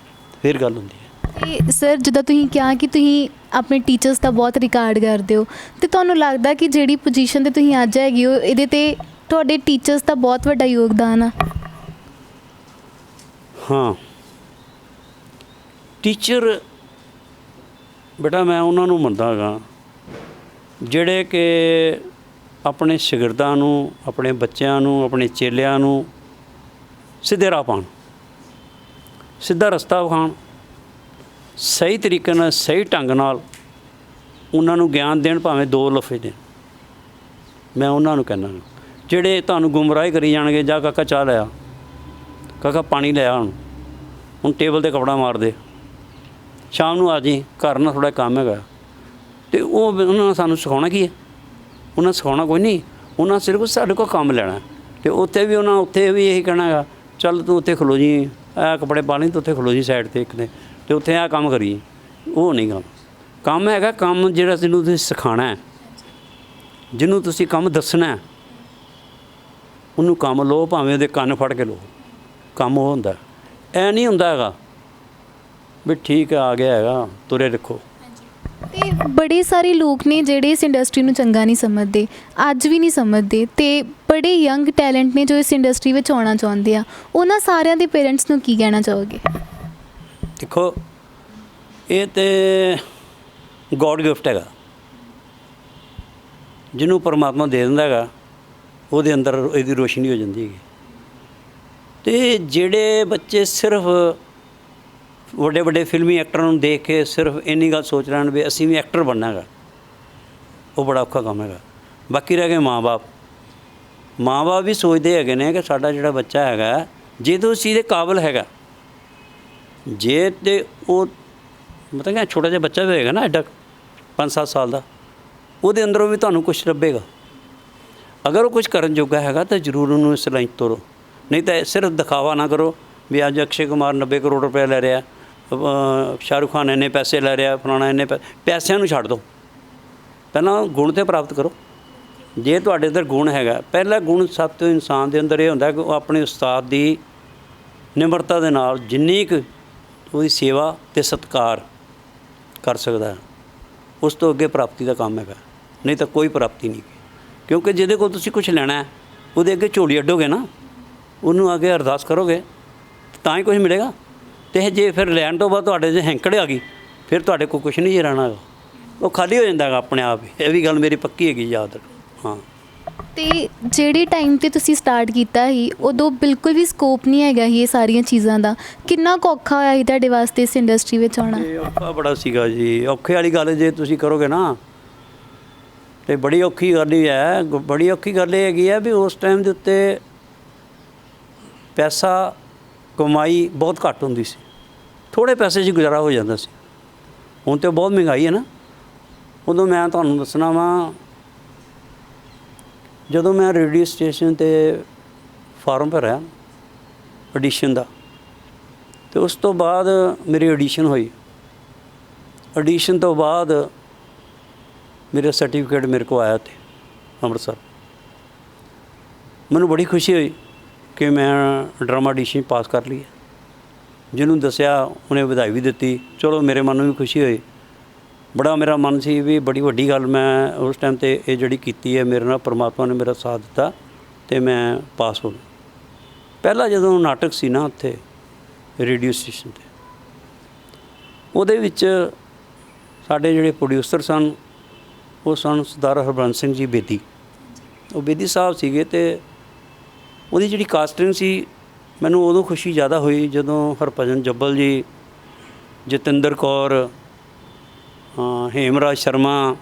ਫਿਰ ਗੱਲ ਹੁੰਦੀ ਹੈ। ਤੇ ਸਰ, ਜਿੱਦਾਂ ਤੁਸੀਂ ਕਿਹਾ ਕਿ ਤੁਸੀਂ ਆਪਣੇ ਟੀਚਰਸ ਦਾ ਬਹੁਤ ਰਿਕਾਰਡ ਕਰਦੇ ਹੋ, ਤੇ ਤੁਹਾਨੂੰ ਲੱਗਦਾ ਕਿ ਜਿਹੜੀ ਪੋਜੀਸ਼ਨ 'ਤੇ ਤੁਸੀਂ ਅੱਜ ਹੈਗੇ ਹੋ ਇਹਦੇ 'ਤੇ ਤੁਹਾਡੇ ਟੀਚਰਸ ਦਾ ਬਹੁਤ ਵੱਡਾ ਯੋਗਦਾਨ ਆ? ਹਾਂ, ਟੀਚਰ ਬੇਟਾ ਮੈਂ ਉਹਨਾਂ ਨੂੰ ਮੰਨਦਾ ਹੈਗਾ ਜਿਹੜੇ ਕਿ ਆਪਣੇ ਸ਼ਾਗਿਰਦਾਂ ਨੂੰ, ਆਪਣੇ ਬੱਚਿਆਂ ਨੂੰ, ਆਪਣੇ ਚੇਲਿਆਂ ਨੂੰ ਸਿੱਧੇ ਰਾਹ ਪਾਉਣ, ਸਿੱਧਾ ਰਸਤਾ ਵਿਖਾਉਣ, ਸਹੀ ਤਰੀਕੇ ਨਾਲ, ਸਹੀ ਢੰਗ ਨਾਲ ਉਹਨਾਂ ਨੂੰ ਗਿਆਨ ਦੇਣ, ਭਾਵੇਂ 2 ਲਫ਼ਜ਼ ਦੇਣ। ਮੈਂ ਉਹਨਾਂ ਨੂੰ ਕਹਿੰਦਾ, ਜਿਹੜੇ ਤੁਹਾਨੂੰ ਗੁੰਮਰਾਹ ਕਰੀ ਜਾਣਗੇ, ਜਾ ਕਾਕਾ ਚਾਹ ਲਿਆ, ਕਾਕਾ ਪਾਣੀ ਲਿਆ, ਹੁਣ ਟੇਬਲ 'ਤੇ ਕੱਪੜਾ ਮਾਰ ਦੇ, ਸ਼ਾਮ ਨੂੰ ਆ ਜੀ, ਘਰ ਨਾਲ ਥੋੜ੍ਹਾ ਕੰਮ ਹੈਗਾ। ਅਤੇ ਉਹਨਾਂ ਨੇ ਸਾਨੂੰ ਸਿਖਾਉਣਾ ਕੀ ਹੈ? ਉਹਨਾਂ ਸਿਖਾਉਣਾ ਕੋਈ ਨਹੀਂ, ਉਹਨਾਂ ਸਿਰਫ ਸਾਡੇ ਕੋਲ ਕੰਮ ਲੈਣਾ। ਅਤੇ ਉੱਥੇ ਵੀ ਇਹੀ ਕਹਿਣਾ ਹੈਗਾ, ਚੱਲ ਤੂੰ ਉੱਥੇ ਖਲੋ ਜੀ, ਇਹ ਕੱਪੜੇ ਪਾ ਲਈ, ਤੂੰ ਉੱਥੇ ਖਲੋ ਜੀ ਸਾਈਡ 'ਤੇ ਇੱਕ ਨੇ, ਅਤੇ ਉੱਥੇ ਆਹ ਕੰਮ ਕਰੀ। ਉਹ ਨਹੀਂ ਕੰਮ ਹੈਗਾ। ਕੰਮ ਜਿਹੜਾ ਜਿਹਨੂੰ ਤੁਸੀਂ ਸਿਖਾਉਣਾ ਹੈ, ਜਿਹਨੂੰ ਤੁਸੀਂ ਕੰਮ ਦੱਸਣਾ, ਉਹਨੂੰ ਕੰਮ ਲਓ, ਭਾਵੇਂ ਉਹਦੇ ਕੰਨ ਫੜ ਕੇ ਲਓ। ਕੰਮ ਉਹ ਹੁੰਦਾ, ਇਹ ਨਹੀਂ ਹੁੰਦਾ ਹੈਗਾ ਵੀ ਠੀਕ ਆ ਗਿਆ ਹੈਗਾ, ਤੁਰੇ ਰੱਖੋ। ਤੇ ਬੜੇ ਸਾਰੇ ਲੋਕ ਨੇ ਜਿਹੜੇ ਇਸ ਇੰਡਸਟਰੀ ਨੂੰ ਚੰਗਾ ਨਹੀਂ ਸਮਝਦੇ, ਅੱਜ ਵੀ ਨਹੀਂ ਸਮਝਦੇ, ਤੇ ਬੜੇ ਯੰਗ ਟੈਲੈਂਟ ਨੇ ਜੋ ਇਸ ਇੰਡਸਟਰੀ ਵਿੱਚ ਆਉਣਾ ਚਾਹੁੰਦੇ ਆ। ਉਹਨਾਂ ਸਾਰਿਆਂ ਦੇ ਪੇਰੈਂਟਸ ਨੂੰ ਕੀ ਕਹਿਣਾ ਚਾਹੋਗੇ? ਦੇਖੋ, ਇਹ ਤਾਂ ਗੋਡ ਗਿਫਟ ਹੈਗਾ, ਜਿਹਨੂੰ ਪਰਮਾਤਮਾ ਦੇ ਦਿੰਦਾ ਹੈਗਾ, ਉਹਦੇ ਅੰਦਰ ਇਹਦੀ ਰੋਸ਼ਨੀ ਹੋ ਜਾਂਦੀ ਹੈਗੀ। ਅਤੇ ਜਿਹੜੇ ਬੱਚੇ ਸਿਰਫ ਵੱਡੇ ਵੱਡੇ ਫਿਲਮੀ ਐਕਟਰਾਂ ਨੂੰ ਦੇਖ ਕੇ ਸਿਰਫ ਇੰਨੀ ਗੱਲ ਸੋਚ ਲੈਣ ਵੀ ਅਸੀਂ ਵੀ ਐਕਟਰ ਬਣਨਾ ਹੈਗਾ, ਉਹ ਬੜਾ ਔਖਾ ਕੰਮ ਹੈਗਾ। ਬਾਕੀ ਰਹਿ ਗਏ ਮਾਂ-ਬਾਪ ਵੀ ਸੋਚਦੇ ਹੈਗੇ ਨੇ ਕਿ ਸਾਡਾ ਜਿਹੜਾ ਬੱਚਾ ਹੈਗਾ, ਜੇ ਤਾਂ ਉਸ ਚੀਜ਼ ਦੇ ਕਾਬਲ ਹੈਗਾ, ਜੇ ਤੇ ਉਹ ਮਤਲਬ ਕਿ ਛੋਟਾ ਜਿਹਾ ਬੱਚਾ ਵੀ ਹੋਏਗਾ ਨਾ, ਐਡਾ 5-7 ਸਾਲ ਦਾ, ਉਹਦੇ ਅੰਦਰੋਂ ਵੀ ਤੁਹਾਨੂੰ ਕੁਛ ਲੱਭੇਗਾ। ਅਗਰ ਉਹ ਕੁਛ ਕਰਨ ਜੋਗਾ ਹੈਗਾ ਤਾਂ ਜ਼ਰੂਰ ਉਹਨੂੰ ਇਸ ਲਾਈਨ ਤੋਰੋ, ਨਹੀਂ ਤਾਂ ਸਿਰਫ ਦਿਖਾਵਾ ਨਾ ਕਰੋ ਵੀ ਅੱਜ ਅਕਸ਼ੇ ਕੁਮਾਰ 90 ਕਰੋੜ ਰੁਪਏ ਲੈ ਰਿਹਾ, ਸ਼ਾਹਰੁਖ ਖਾਨ ਇੰਨੇ ਪੈਸੇ ਲੈ ਰਿਹਾ, ਫਲਾਣਾ ਇੰਨੇ ਪੈਸਿਆਂ ਨੂੰ ਛੱਡ ਦਿਓ, ਪਹਿਲਾਂ ਗੁਣ 'ਤੇ ਪ੍ਰਾਪਤ ਕਰੋ। ਜੇ ਤੁਹਾਡੇ ਅੰਦਰ ਗੁਣ ਹੈਗਾ, ਪਹਿਲਾ ਗੁਣ ਸਭ ਤੋਂ ਇਨਸਾਨ ਦੇ ਅੰਦਰ ਇਹ ਹੁੰਦਾ ਕਿ ਉਹ ਆਪਣੇ ਉਸਤਾਦ ਦੀ ਨਿਮਰਤਾ ਦੇ ਨਾਲ ਜਿੰਨੀ ਕੁ ਉਹਦੀ ਸੇਵਾ ਅਤੇ ਸਤਿਕਾਰ ਕਰ ਸਕਦਾ, ਉਸ ਤੋਂ ਅੱਗੇ ਪ੍ਰਾਪਤੀ ਦਾ ਕੰਮ ਹੈਗਾ, ਨਹੀਂ ਤਾਂ ਕੋਈ ਪ੍ਰਾਪਤੀ ਨਹੀਂ। ਕਿਉਂਕਿ ਜਿਹਦੇ ਕੋਲ ਤੁਸੀਂ ਕੁਛ ਲੈਣਾ, ਉਹਦੇ ਅੱਗੇ ਝੋਲੀ ਅੱਡੋਗੇ ਨਾ, ਉਹਨੂੰ ਅੱਗੇ ਅਰਦਾਸ ਕਰੋਗੇ ਤਾਂ ਹੀ ਕੁਛ ਮਿਲੇਗਾ। ਅਤੇ ਜੇ ਫਿਰ ਲੈਣ ਤੋਂ ਬਾਅਦ ਤੁਹਾਡੇ 'ਚ ਹੈਂਕੜ ਆ ਗਈ, ਫਿਰ ਤੁਹਾਡੇ ਕੋਲ ਕੁਛ ਨਹੀਂ ਜੇ ਰਹਿਣਾ ਹੈਗਾ, ਉਹ ਖਾਲੀ ਹੋ ਜਾਂਦਾ ਹੈਗਾ ਆਪਣੇ ਆਪ ਹੀ। ਇਹ ਵੀ ਗੱਲ ਮੇਰੀ ਪੱਕੀ ਹੈਗੀ, ਯਾਦ ਰੱਖੋ। ਹਾਂ, ਤੇ ਜਿਹੜੇ ਟਾਈਮ 'ਤੇ ਤੁਸੀਂ ਸਟਾਰਟ ਕੀਤਾ ਸੀ, ਉਦੋਂ ਬਿਲਕੁਲ ਵੀ ਸਕੋਪ ਨਹੀਂ ਹੈਗਾ ਸੀ ਇਹ ਸਾਰੀਆਂ ਚੀਜ਼ਾਂ ਦਾ। ਕਿੰਨਾ ਕੁ ਔਖਾ ਹੋਇਆ ਸੀ ਤੁਹਾਡੇ ਵਾਸਤੇ ਇਸ ਇੰਡਸਟਰੀ ਵਿੱਚ ਆਉਣਾ? ਔਖਾ ਬੜਾ ਸੀਗਾ ਜੀ। ਔਖੇ ਵਾਲੀ ਗੱਲ ਜੇ ਤੁਸੀਂ ਕਰੋਗੇ ਨਾ, ਅਤੇ ਬੜੀ ਔਖੀ ਗੱਲ ਹੀ ਹੈ। ਬੜੀ ਔਖੀ ਗੱਲ ਇਹ ਹੈਗੀ ਹੈ ਵੀ ਉਸ ਟਾਈਮ ਦੇ ਉੱਤੇ ਪੈਸਾ ਕਮਾਈ ਬਹੁਤ ਘੱਟ ਹੁੰਦੀ ਸੀ, ਥੋੜ੍ਹੇ ਪੈਸੇ 'ਚ ਗੁਜ਼ਾਰਾ ਹੋ ਜਾਂਦਾ ਸੀ। ਹੁਣ ਤਾਂ ਬਹੁਤ ਮਹਿੰਗਾਈ ਹੈ ਨਾ। ਉਦੋਂ ਮੈਂ ਤੁਹਾਨੂੰ ਦੱਸਣਾ ਵਾ, ਜਦੋਂ ਮੈਂ ਰੇਡੀਓ ਸਟੇਸ਼ਨ 'ਤੇ ਫਾਰਮ ਭਰਿਆ ਆਡੀਸ਼ਨ ਦਾ, ਅਤੇ ਉਸ ਤੋਂ ਬਾਅਦ ਮੇਰੀ ਆਡੀਸ਼ਨ ਹੋਈ। ਆਡੀਸ਼ਨ ਤੋਂ ਬਾਅਦ ਮੇਰਾ ਸਰਟੀਫਿਕੇਟ ਮੇਰੇ ਕੋਲ ਆਇਆ ਉੱਥੇ ਅੰਮ੍ਰਿਤਸਰ। ਮੈਨੂੰ ਬੜੀ ਖੁਸ਼ੀ ਹੋਈ ਕਿ ਮੈਂ ਡਰਾਮਾ ਆਡੀਸ਼ਨ ਪਾਸ ਕਰ ਲਈ ਹੈ। ਜਿਹਨੂੰ ਦੱਸਿਆ ਉਹਨੇ ਵਧਾਈ ਵੀ ਦਿੱਤੀ। ਚਲੋ ਮੇਰੇ ਮਨ ਨੂੰ ਵੀ ਖੁਸ਼ੀ ਹੋਈ। ਬੜਾ ਮੇਰਾ ਮਨ ਸੀ ਵੀ ਬੜੀ ਵੱਡੀ ਗੱਲ ਮੈਂ ਉਸ ਟਾਈਮ 'ਤੇ ਇਹ ਜਿਹੜੀ ਕੀਤੀ ਹੈ, ਮੇਰੇ ਨਾਲ ਪਰਮਾਤਮਾ ਨੇ ਮੇਰਾ ਸਾਥ ਦਿੱਤਾ ਅਤੇ ਮੈਂ ਪਾਸ ਹੋ ਗਿਆ। ਪਹਿਲਾਂ ਜਦੋਂ ਨਾਟਕ ਸੀ ਨਾ ਉੱਥੇ ਰੇਡੀਓ ਸਟੇਸ਼ਨ 'ਤੇ, ਉਹਦੇ ਵਿੱਚ ਸਾਡੇ ਜਿਹੜੇ ਪ੍ਰੋਡਿਊਸਰ ਸਨ ਉਹ ਸਨ ਸਰਦਾਰ ਹਰਬੰਸ ਸਿੰਘ ਜੀ ਬੇਦੀ। ਉਹ ਬੇਦੀ ਸਾਹਿਬ ਸੀਗੇ, ਅਤੇ ਉਹਦੀ ਜਿਹੜੀ ਕਾਸਟਿੰਗ ਸੀ, ਮੈਨੂੰ ਉਦੋਂ ਖੁਸ਼ੀ ਜ਼ਿਆਦਾ ਹੋਈ ਜਦੋਂ ਹਰਭਜਨ ਜੱਬਲ ਜੀ, ਜਤਿੰਦਰ ਕੌਰ, ਹੇਮਰਾਜ ਸ਼ਰਮਾ,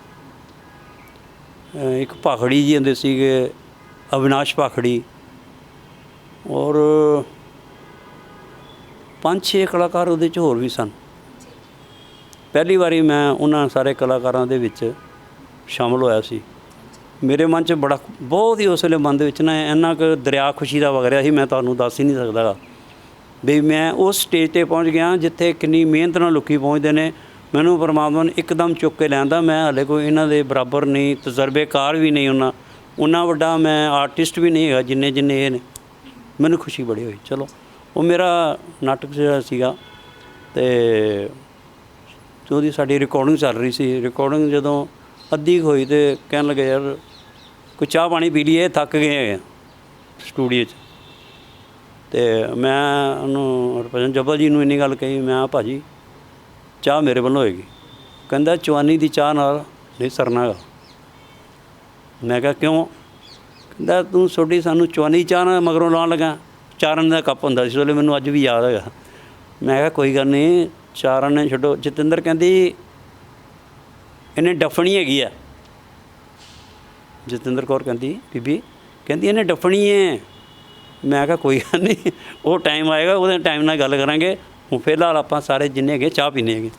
ਇੱਕ ਭਾਖੜੀ ਜੀ ਹੁੰਦੇ ਸੀਗੇ, ਅਵਿਨਾਸ਼ ਭਾਖੜੀ, ਔਰ 5-6 ਕਲਾਕਾਰ ਉਹਦੇ 'ਚ ਹੋਰ ਵੀ ਸਨ। ਪਹਿਲੀ ਵਾਰੀ ਮੈਂ ਉਹਨਾਂ ਸਾਰੇ ਕਲਾਕਾਰਾਂ ਦੇ ਵਿੱਚ ਸ਼ਾਮਲ ਹੋਇਆ ਸੀ। ਮੇਰੇ ਮਨ 'ਚ ਬੜਾ ਬਹੁਤ ਹੀ ਉਸ ਵੇਲੇ ਮਨ ਦੇ ਵਿੱਚ ਨਾ ਇੰਨਾ ਕੁ ਦਰਿਆ ਖੁਸ਼ੀ ਦਾ ਵਗ ਰਿਹਾ ਸੀ, ਮੈਂ ਤੁਹਾਨੂੰ ਦੱਸ ਹੀ ਨਹੀਂ ਸਕਦਾ ਗਾ ਵੀ ਮੈਂ ਉਸ ਸਟੇਜ 'ਤੇ ਪਹੁੰਚ ਗਿਆ ਜਿੱਥੇ ਕਿੰਨੀ ਮਿਹਨਤ ਨਾਲ ਲੋਕੀ ਪਹੁੰਚਦੇ ਨੇ। ਮੈਨੂੰ ਪਰਮਾਤਮਾ ਨੇ ਇੱਕਦਮ ਚੁੱਕ ਕੇ ਲਿਆਂਦਾ। ਮੈਂ ਹਾਲੇ ਕੋਈ ਇਹਨਾਂ ਦੇ ਬਰਾਬਰ ਨਹੀਂ, ਤਜਰਬੇਕਾਰ ਵੀ ਨਹੀਂ, ਉਹਨਾਂ ਵੱਡਾ ਮੈਂ ਆਰਟਿਸਟ ਵੀ ਨਹੀਂ ਹੈਗਾ ਜਿੰਨੇ ਇਹ ਨੇ। ਮੈਨੂੰ ਖੁਸ਼ੀ ਬੜੀ ਹੋਈ। ਚਲੋ ਉਹ ਮੇਰਾ ਨਾਟਕ ਜਿਹੜਾ ਸੀਗਾ ਅਤੇ ਉਹਦੀ ਸਾਡੀ ਰਿਕਾਰਡਿੰਗ ਚੱਲ ਰਹੀ ਸੀ। ਰਿਕਾਰਡਿੰਗ ਜਦੋਂ ਅੱਧੀ ਕੁ ਹੋਈ ਅਤੇ ਕਹਿਣ ਲੱਗੇ ਯਾਰ ਕੋਈ ਚਾਹ ਪਾਣੀ ਪੀ ਲਈਏ, ਥੱਕ ਗਏ ਹੈਗੇ ਸਟੂਡੀਓ 'ਚ। ਅਤੇ ਮੈਂ ਉਹਨੂੰ ਹਰਭਜਨ ਜੱਬਲ ਜੀ ਨੂੰ ਇੰਨੀ ਗੱਲ ਕਹੀ, ਮੈਂ ਭਾਅ ਜੀ ਚਾਹ ਮੇਰੇ ਵੱਲੋਂ ਹੋਏਗੀ। ਕਹਿੰਦਾ ਚਵਾਨੀ ਦੀ ਚਾਹ ਨਾਲ ਨਹੀਂ ਸਰਨਾ ਗਾ। ਮੈਂ ਕਿਹਾ ਕਿਉਂ? ਕਹਿੰਦਾ ਤੂੰ ਸਾਨੂੰ ਚਵਾਨੀ ਚਾਹ ਨਾਲ ਮਗਰੋਂ ਲਾਉਣ ਲੱਗਾ। ਚਾਰਨ ਦਾ ਕੱਪ ਹੁੰਦਾ ਸੀ ਉਸ ਵੇਲੇ, ਮੈਨੂੰ ਅੱਜ ਵੀ ਯਾਦ ਹੈਗਾ। ਮੈਂ ਕਿਹਾ ਕੋਈ ਗੱਲ ਨਹੀਂ, ਚਾਰਨ ਨੇ ਛੱਡੋ। ਜਤਿੰਦਰ ਕਹਿੰਦੀ ਇਹਨੇ ਡੱਫਣੀ ਹੈਗੀ ਆ। ਜਤਿੰਦਰ ਕੌਰ ਕਹਿੰਦੀ ਬੀਬੀ ਕਹਿੰਦੀ ਇਹਨੇ ਡੱਫਣੀ ਹੈ। ਮੈਂ ਕਿਹਾ ਕੋਈ ਗੱਲ ਨਹੀਂ, ਉਹ ਟਾਈਮ ਆਏਗਾ, ਉਹਦੇ ਟਾਈਮ ਨਾਲ ਗੱਲ ਕਰਾਂਗੇ। ਹੁਣ ਫਿਲਹਾਲ ਆਪਾਂ ਸਾਰੇ ਜਿੰਨੇ ਹੈਗੇ ਚਾਹ ਪੀਂਦੇ ਹੈਗੇ।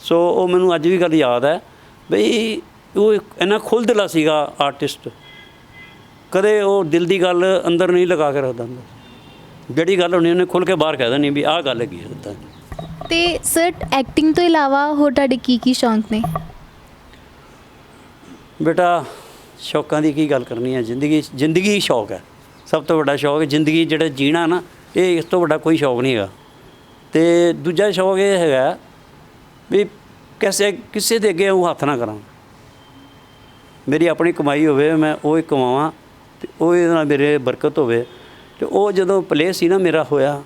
ਸੋ ਉਹ ਮੈਨੂੰ ਅੱਜ ਵੀ ਗੱਲ ਯਾਦ ਹੈ ਬਈ ਉਹ ਇੰਨਾ ਖੁੱਲ੍ਹ ਦਿਲਾ ਸੀਗਾ ਆਰਟਿਸਟ। ਕਦੇ ਉਹ ਦਿਲ ਦੀ ਗੱਲ ਅੰਦਰ ਨਹੀਂ ਲਗਾ ਕੇ ਰੱਖਦਾ ਹੁੰਦਾ। ਜਿਹੜੀ ਗੱਲ ਹੋਣੀ ਉਹਨੇ ਖੁੱਲ੍ਹ ਕੇ ਬਾਹਰ ਕਹਿ ਦੇਣੀ ਵੀ ਆਹ ਗੱਲ ਹੈਗੀ ਹੈ। ਇੱਦਾਂ ਤੇ ਸਰ ਐਕਟਿੰਗ ਤੋਂ ਇਲਾਵਾ ਹੋਰ ਤੁਹਾਡੇ ਕੀ ਸ਼ੌਂਕ ਨੇ? ਬੇਟਾ ਸ਼ੌਕਾਂ ਦੀ ਕੀ ਗੱਲ ਕਰਨੀ ਹੈ। ਜ਼ਿੰਦਗੀ ਸ਼ੌਕ ਹੈ, ਸਭ ਤੋਂ ਵੱਡਾ ਸ਼ੌਕ। ਜ਼ਿੰਦਗੀ ਜਿਹੜਾ ਜੀਣਾ ਨਾ, ਇਹ ਇਸ ਤੋਂ ਵੱਡਾ ਕੋਈ ਸ਼ੌਕ ਨਹੀਂ ਹੈਗਾ। ਅਤੇ ਦੂਜਾ ਸ਼ੌਕ ਇਹ ਹੈਗਾ ਵੀ ਕਿਸੇ ਦੇ ਅੱਗੇ ਉਹ ਹੱਥ ਨਾ ਕਰਾਂ। ਮੇਰੀ ਆਪਣੀ ਕਮਾਈ ਹੋਵੇ, ਮੈਂ ਉਹ ਹੀ ਕਮਾਵਾਂ ਅਤੇ ਉਹ ਇਹਦੇ ਨਾਲ ਮੇਰੇ ਬਰਕਤ ਹੋਵੇ। ਅਤੇ ਉਹ ਜਦੋਂ ਪਲੇ ਸੀ ਨਾ ਮੇਰਾ ਹੋਇਆ,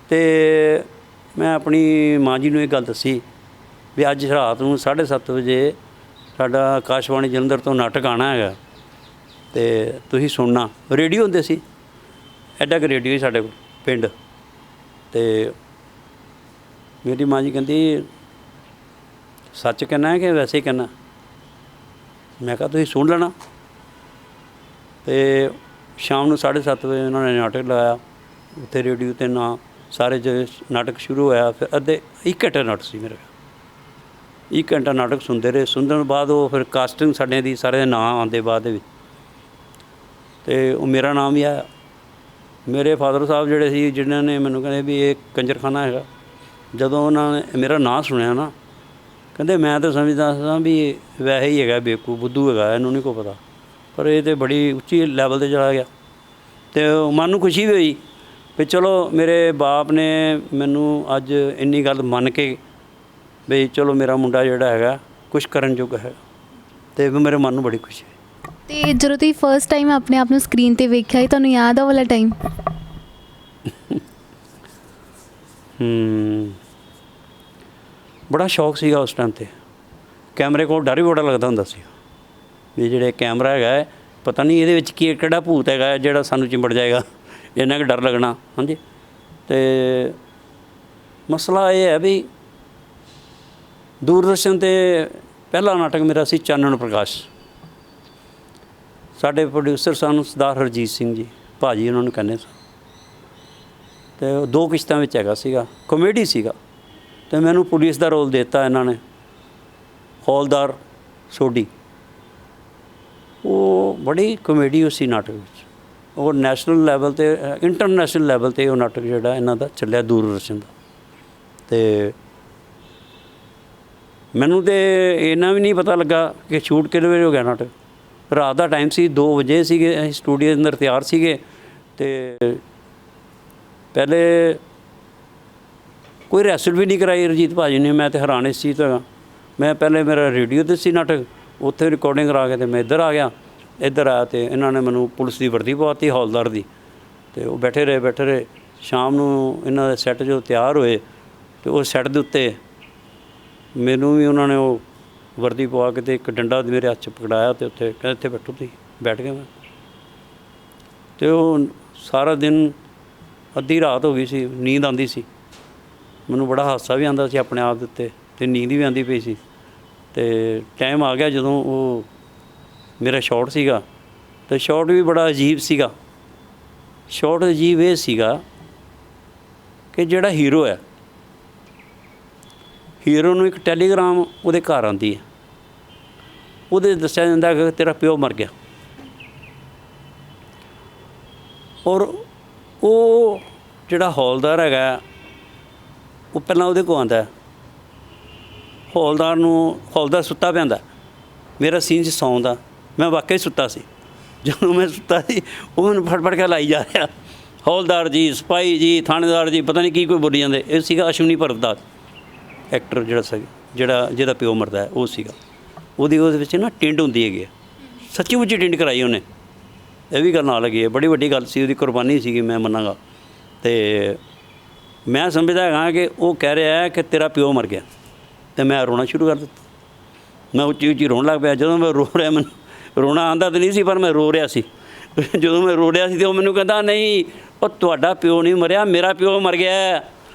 ਅਤੇ ਮੈਂ ਆਪਣੀ ਮਾਂ ਜੀ ਨੂੰ ਇਹ ਗੱਲ ਦੱਸੀ ਵੀ ਅੱਜ ਰਾਤ ਨੂੰ 7:30 ਵਜੇ ਸਾਡਾ ਆਕਾਸ਼ਵਾਣੀ ਜਲੰਧਰ ਤੋਂ ਨਾਟਕ ਆਉਣਾ ਹੈਗਾ ਅਤੇ ਤੁਸੀਂ ਸੁਣਨਾ। ਰੇਡੀਓ ਹੁੰਦੇ ਸੀ, ਐਡਾ ਕੁ ਰੇਡੀਓ ਸੀ ਸਾਡੇ ਕੋਲ ਪਿੰਡ। ਅਤੇ ਮੇਰੀ ਮਾਂ ਜੀ ਕਹਿੰਦੀ ਸੱਚ ਕਹਿਣਾ ਹੈ ਕਿ ਵੈਸੇ ਹੀ ਕਹਿਣਾ? ਮੈਂ ਕਿਹਾ ਤੁਸੀਂ ਸੁਣ ਲੈਣਾ। ਅਤੇ ਸ਼ਾਮ ਨੂੰ 7:30 ਵਜੇ ਉਹਨਾਂ ਨੇ ਨਾਟਕ ਲਗਾਇਆ ਉੱਥੇ ਰੇਡੀਓ 'ਤੇ। ਨਾ ਸਾਰੇ ਜਦੋਂ ਨਾਟਕ ਸ਼ੁਰੂ ਹੋਇਆ, ਫਿਰ ਅੱਧੇ 1 ਘੰਟੇ ਨਾਟਕ ਸੀ ਮੇਰਾ। 1 ਘੰਟਾ ਨਾਟਕ ਸੁਣਦੇ ਰਹੇ। ਸੁਣਨ ਤੋਂ ਬਾਅਦ ਉਹ ਫਿਰ ਕਾਸਟਿੰਗ ਸਾਡੇ ਦੀ ਸਾਰੇ ਦੇ ਨਾਂ ਆਉਂਦੇ ਬਾਅਦ ਦੇ ਵਿੱਚ, ਅਤੇ ਉਹ ਮੇਰਾ ਨਾਮ ਵੀ ਆਇਆ। ਮੇਰੇ ਫਾਦਰ ਸਾਹਿਬ ਜਿਹੜੇ ਸੀ, ਜਿਨ੍ਹਾਂ ਨੇ ਮੈਨੂੰ ਕਹਿੰਦੇ ਵੀ ਇਹ ਕੰਜਰਖਾਨਾ ਹੈਗਾ, ਜਦੋਂ ਉਹਨਾਂ ਨੇ ਮੇਰਾ ਨਾਂ ਸੁਣਿਆ ਨਾ, ਕਹਿੰਦੇ ਮੈਂ ਤਾਂ ਸਮਝਦਾ ਸਾਂ ਵੀ ਵੈਸੇ ਹੀ ਹੈਗਾ, ਬੇਵਕੂਫ ਬੁੱਧੂ ਹੈਗਾ, ਇਹਨੂੰ ਨਹੀਂ ਕੋਈ ਪਤਾ। ਪਰ ਇਹ ਤਾਂ ਬੜੀ ਉੱਚੀ ਲੈਵਲ 'ਤੇ ਚਲਾ ਗਿਆ। ਅਤੇ ਮਨ ਨੂੰ ਖੁਸ਼ੀ ਵੀ ਹੋਈ ਵੀ ਚਲੋ ਮੇਰੇ ਬਾਪ ਨੇ ਮੈਨੂੰ ਅੱਜ ਇੰਨੀ ਗੱਲ ਮੰਨ ਕੇ ਵੀ ਚਲੋ ਮੇਰਾ ਮੁੰਡਾ ਜਿਹੜਾ ਹੈਗਾ ਕੁਛ ਕਰਨ ਯੋਗ ਹੈ, ਅਤੇ ਮੇਰੇ ਮਨ ਨੂੰ ਬੜੀ ਖੁਸ਼ੀ ਹੋਈ। ਤੇ ਜਦੋਂ ਤੁਸੀਂ ਫਸਟ ਟਾਈਮ ਆਪਣੇ ਆਪ ਨੂੰ ਸਕਰੀਨ 'ਤੇ ਵੇਖਿਆ ਸੀ, ਤੁਹਾਨੂੰ ਯਾਦ ਆ ਉਹ ਵਾਲਾ ਟਾਈਮ? ਬੜਾ ਸ਼ੌਕ ਸੀਗਾ ਉਸ ਟਾਈਮ 'ਤੇ। ਕੈਮਰੇ ਕੋਲ ਡਰ ਵੀ ਬੜਾ ਲੱਗਦਾ ਹੁੰਦਾ ਸੀ ਵੀ ਜਿਹੜੇ ਕੈਮਰਾ ਹੈਗਾ ਹੈ, ਪਤਾ ਨਹੀਂ ਇਹਦੇ ਵਿੱਚ ਕੀ ਕਿਹੜਾ ਭੂਤ ਹੈਗਾ ਜਿਹੜਾ ਸਾਨੂੰ ਚਿੰਬੜ ਜਾਏਗਾ, ਇੰਨਾ ਕੁ ਡਰ ਲੱਗਣਾ। ਹਾਂਜੀ। ਅਤੇ ਮਸਲਾ ਇਹ ਹੈ ਵੀ ਦੂਰਦਰਸ਼ਨ 'ਤੇ ਪਹਿਲਾ ਨਾਟਕ ਮੇਰਾ ਸੀ ਚਾਨਣ ਪ੍ਰਕਾਸ਼। ਸਾਡੇ ਪ੍ਰੋਡਿਊਸਰ ਸਨ ਸਰਦਾਰ ਹਰਜੀਤ ਸਿੰਘ ਜੀ, ਭਾਅ ਜੀ ਉਹਨਾਂ ਨੂੰ ਕਹਿੰਦੇ ਸਨ। ਅਤੇ ਉਹ 2 ਕਿਸ਼ਤਾਂ ਵਿੱਚ ਹੈਗਾ ਸੀਗਾ, ਕਾਮੇਡੀ ਸੀਗਾ। ਅਤੇ ਮੈਨੂੰ ਪੁਲਿਸ ਦਾ ਰੋਲ ਦੇ ਦਿੱਤਾ ਇਹਨਾਂ ਨੇ, ਹੌਲਦਾਰ ਸੋਢੀ। ਉਹ ਬੜੀ ਕਾਮੇਡੀ ਉਸ ਸੀ ਨਾਟਕ ਵਿੱਚ। ਉਹ ਨੈਸ਼ਨਲ ਲੈਵਲ 'ਤੇ, ਇੰਟਰਨੈਸ਼ਨਲ ਲੈਵਲ 'ਤੇ ਉਹ ਨਾਟਕ ਜਿਹੜਾ ਇਹਨਾਂ ਦਾ ਚੱਲਿਆ ਦੂਰਦਰਸ਼ਨ ਦਾ। ਅਤੇ ਮੈਨੂੰ ਤਾਂ ਇੰਨਾ ਵੀ ਨਹੀਂ ਪਤਾ ਲੱਗਾ ਕਿ ਸ਼ੂਟ ਕਿਹੜੇ ਵੇਲੇ ਹੋ ਗਿਆ ਨਾਟਕ। ਰਾਤ ਦਾ ਟਾਈਮ ਸੀ, 2 ਵਜੇ ਸੀਗੇ, ਅਸੀਂ ਸਟੂਡੀਓ ਦੇ ਅੰਦਰ ਤਿਆਰ ਸੀਗੇ। ਅਤੇ ਪਹਿਲੇ ਕੋਈ ਰੈਸਲ ਵੀ ਨਹੀਂ ਕਰਾਈ ਰਣਜੀਤ ਭਾਅ ਜੀ ਨੇ। ਮੈਂ ਤਾਂ ਹੈਰਾਨ ਇਸ ਚੀਜ਼ ਤੋਂ ਹੈਗਾ। ਮੈਂ ਪਹਿਲੇ ਮੇਰਾ ਰੇਡੀਓ 'ਤੇ ਸੀ ਨਾਟਕ, ਉੱਥੇ ਰਿਕਾਰਡਿੰਗ ਕਰਾ ਕੇ ਅਤੇ ਮੈਂ ਇੱਧਰ ਆ ਗਿਆ। ਇੱਧਰ ਆਇਆ ਅਤੇ ਇਹਨਾਂ ਨੇ ਮੈਨੂੰ ਪੁਲਿਸ ਦੀ ਵਰਦੀ ਪਵਾਤੀ, ਹੌਲਦਾਰ ਦੀ। ਅਤੇ ਉਹ ਬੈਠੇ ਰਹੇ। ਸ਼ਾਮ ਨੂੰ ਇਹਨਾਂ ਦੇ ਸੈੱਟ ਜੋ ਤਿਆਰ ਹੋਏ, ਅਤੇ ਉਹ ਸੈੱਟ ਦੇ ਉੱਤੇ ਮੈਨੂੰ ਵੀ ਉਹਨਾਂ ਨੇ ਉਹ ਵਰਦੀ ਪਵਾ ਕੇ ਅਤੇ ਇੱਕ ਡੰਡਾ ਮੇਰੇ ਹੱਥ 'ਚ ਪਕੜਾਇਆ ਅਤੇ ਉੱਥੇ ਕਹਿੰਦੇ ਇੱਥੇ ਬੈਠੋ ਤੁਸੀਂ। ਬੈਠ ਗਿਆ ਮੈਂ। ਅਤੇ ਉਹ ਸਾਰਾ ਦਿਨ, ਅੱਧੀ ਰਾਤ ਹੋ ਗਈ ਸੀ, ਨੀਂਦ ਆਉਂਦੀ ਸੀ ਮੈਨੂੰ। ਬੜਾ ਹਾਸਾ ਵੀ ਆਉਂਦਾ ਸੀ ਆਪਣੇ ਆਪ ਦੇ ਉੱਤੇ, ਅਤੇ ਨੀਂਦ ਵੀ ਆਉਂਦੀ ਪਈ ਸੀ। ਅਤੇ ਟਾਈਮ ਆ ਗਿਆ ਜਦੋਂ ਉਹ ਮੇਰਾ ਸ਼ਾਟ ਸੀਗਾ, ਅਤੇ ਸ਼ਾਟ ਵੀ ਬੜਾ ਅਜੀਬ ਸੀਗਾ। ਸ਼ਾਟ ਅਜੀਬ ਇਹ ਸੀਗਾ ਕਿ ਜਿਹੜਾ ਹੀਰੋ ਹੈ, ਹੀਰੋ ਨੂੰ ਇੱਕ ਟੈਲੀਗ੍ਰਾਮ ਉਹਦੇ ਘਰ ਆਉਂਦੀ ਹੈ ਉਹਦੇ ਦੱਸਿਆ ਜਾਂਦਾ ਕਿ ਤੇਰਾ ਪਿਓ ਮਰ ਗਿਆ। ਔਰ ਉਹ ਜਿਹੜਾ ਹੌਲਦਾਰ ਹੈਗਾ ਉਹ ਪਹਿਲਾਂ ਉਹਦੇ ਕੋਲ ਆਉਂਦਾ, ਹੌਲਦਾਰ ਸੁੱਤਾ ਪਿਆ ਹੁੰਦਾ, ਮੇਰਾ ਸੀਨ 'ਚ ਸੌਂ ਦਾ, ਮੈਂ ਵਾਕਈ ਸੁੱਤਾ ਸੀ। ਜਦੋਂ ਮੈਂ ਸੁੱਤਾ ਸੀ ਉਹ ਮੈਨੂੰ ਫੜ ਕੇ ਲਾਈ ਜਾ ਰਿਹਾ, ਹੌਲਦਾਰ ਜੀ, ਸਿਪਾਹੀ ਜੀ, ਥਾਣੇਦਾਰ ਜੀ, ਪਤਾ ਨਹੀਂ ਕੀ ਕੋਈ ਬੋਲੀ ਜਾਂਦੇ। ਇਹ ਸੀਗਾ ਅਸ਼ਵਨੀ ਭਰਤ ਦਾ ਐਕਟਰ ਜਿਹਦਾ ਪਿਓ ਮਰਦਾ ਹੈ, ਉਹ ਸੀਗਾ। ਉਹਦੇ ਵਿੱਚ ਨਾ ਟਿੰਡ ਹੁੰਦੀ ਹੈਗੀ, ਸੱਚੀ ਮੁੱਚੀ ਟਿੰਡ ਕਰਾਈ ਉਹਨੇ। ਇਹ ਵੀ ਗੱਲ ਨਾਲ ਲੱਗੀ ਹੈ, ਬੜੀ ਵੱਡੀ ਗੱਲ ਸੀ, ਉਹਦੀ ਕੁਰਬਾਨੀ ਸੀਗੀ, ਮੈਂ ਮੰਨਾਂਗਾ। ਅਤੇ ਮੈਂ ਸਮਝਦਾ ਹੈਗਾ ਕਿ ਉਹ ਕਹਿ ਰਿਹਾ ਹੈ ਕਿ ਤੇਰਾ ਪਿਓ ਮਰ ਗਿਆ, ਅਤੇ ਮੈਂ ਰੋਣਾ ਸ਼ੁਰੂ ਕਰ ਦਿੱਤਾ। ਮੈਂ ਉੱਚੀ ਉੱਚੀ ਰੋਣ ਲੱਗ ਪਿਆ। ਜਦੋਂ ਮੈਂ ਰੋ ਰਿਹਾ, ਮੈਨੂੰ ਰੋਣਾ ਆਉਂਦਾ ਤਾਂ ਨਹੀਂ ਸੀ, ਪਰ ਮੈਂ ਰੋ ਰਿਹਾ ਸੀ। ਜਦੋਂ ਮੈਂ ਰੋ ਰਿਹਾ ਸੀ ਤਾਂ ਉਹ ਮੈਨੂੰ ਕਹਿੰਦਾ, ਨਹੀਂ ਉਹ ਤੁਹਾਡਾ ਪਿਓ ਨਹੀਂ ਮਰਿਆ, ਮੇਰਾ ਪਿਓ ਮਰ ਗਿਆ।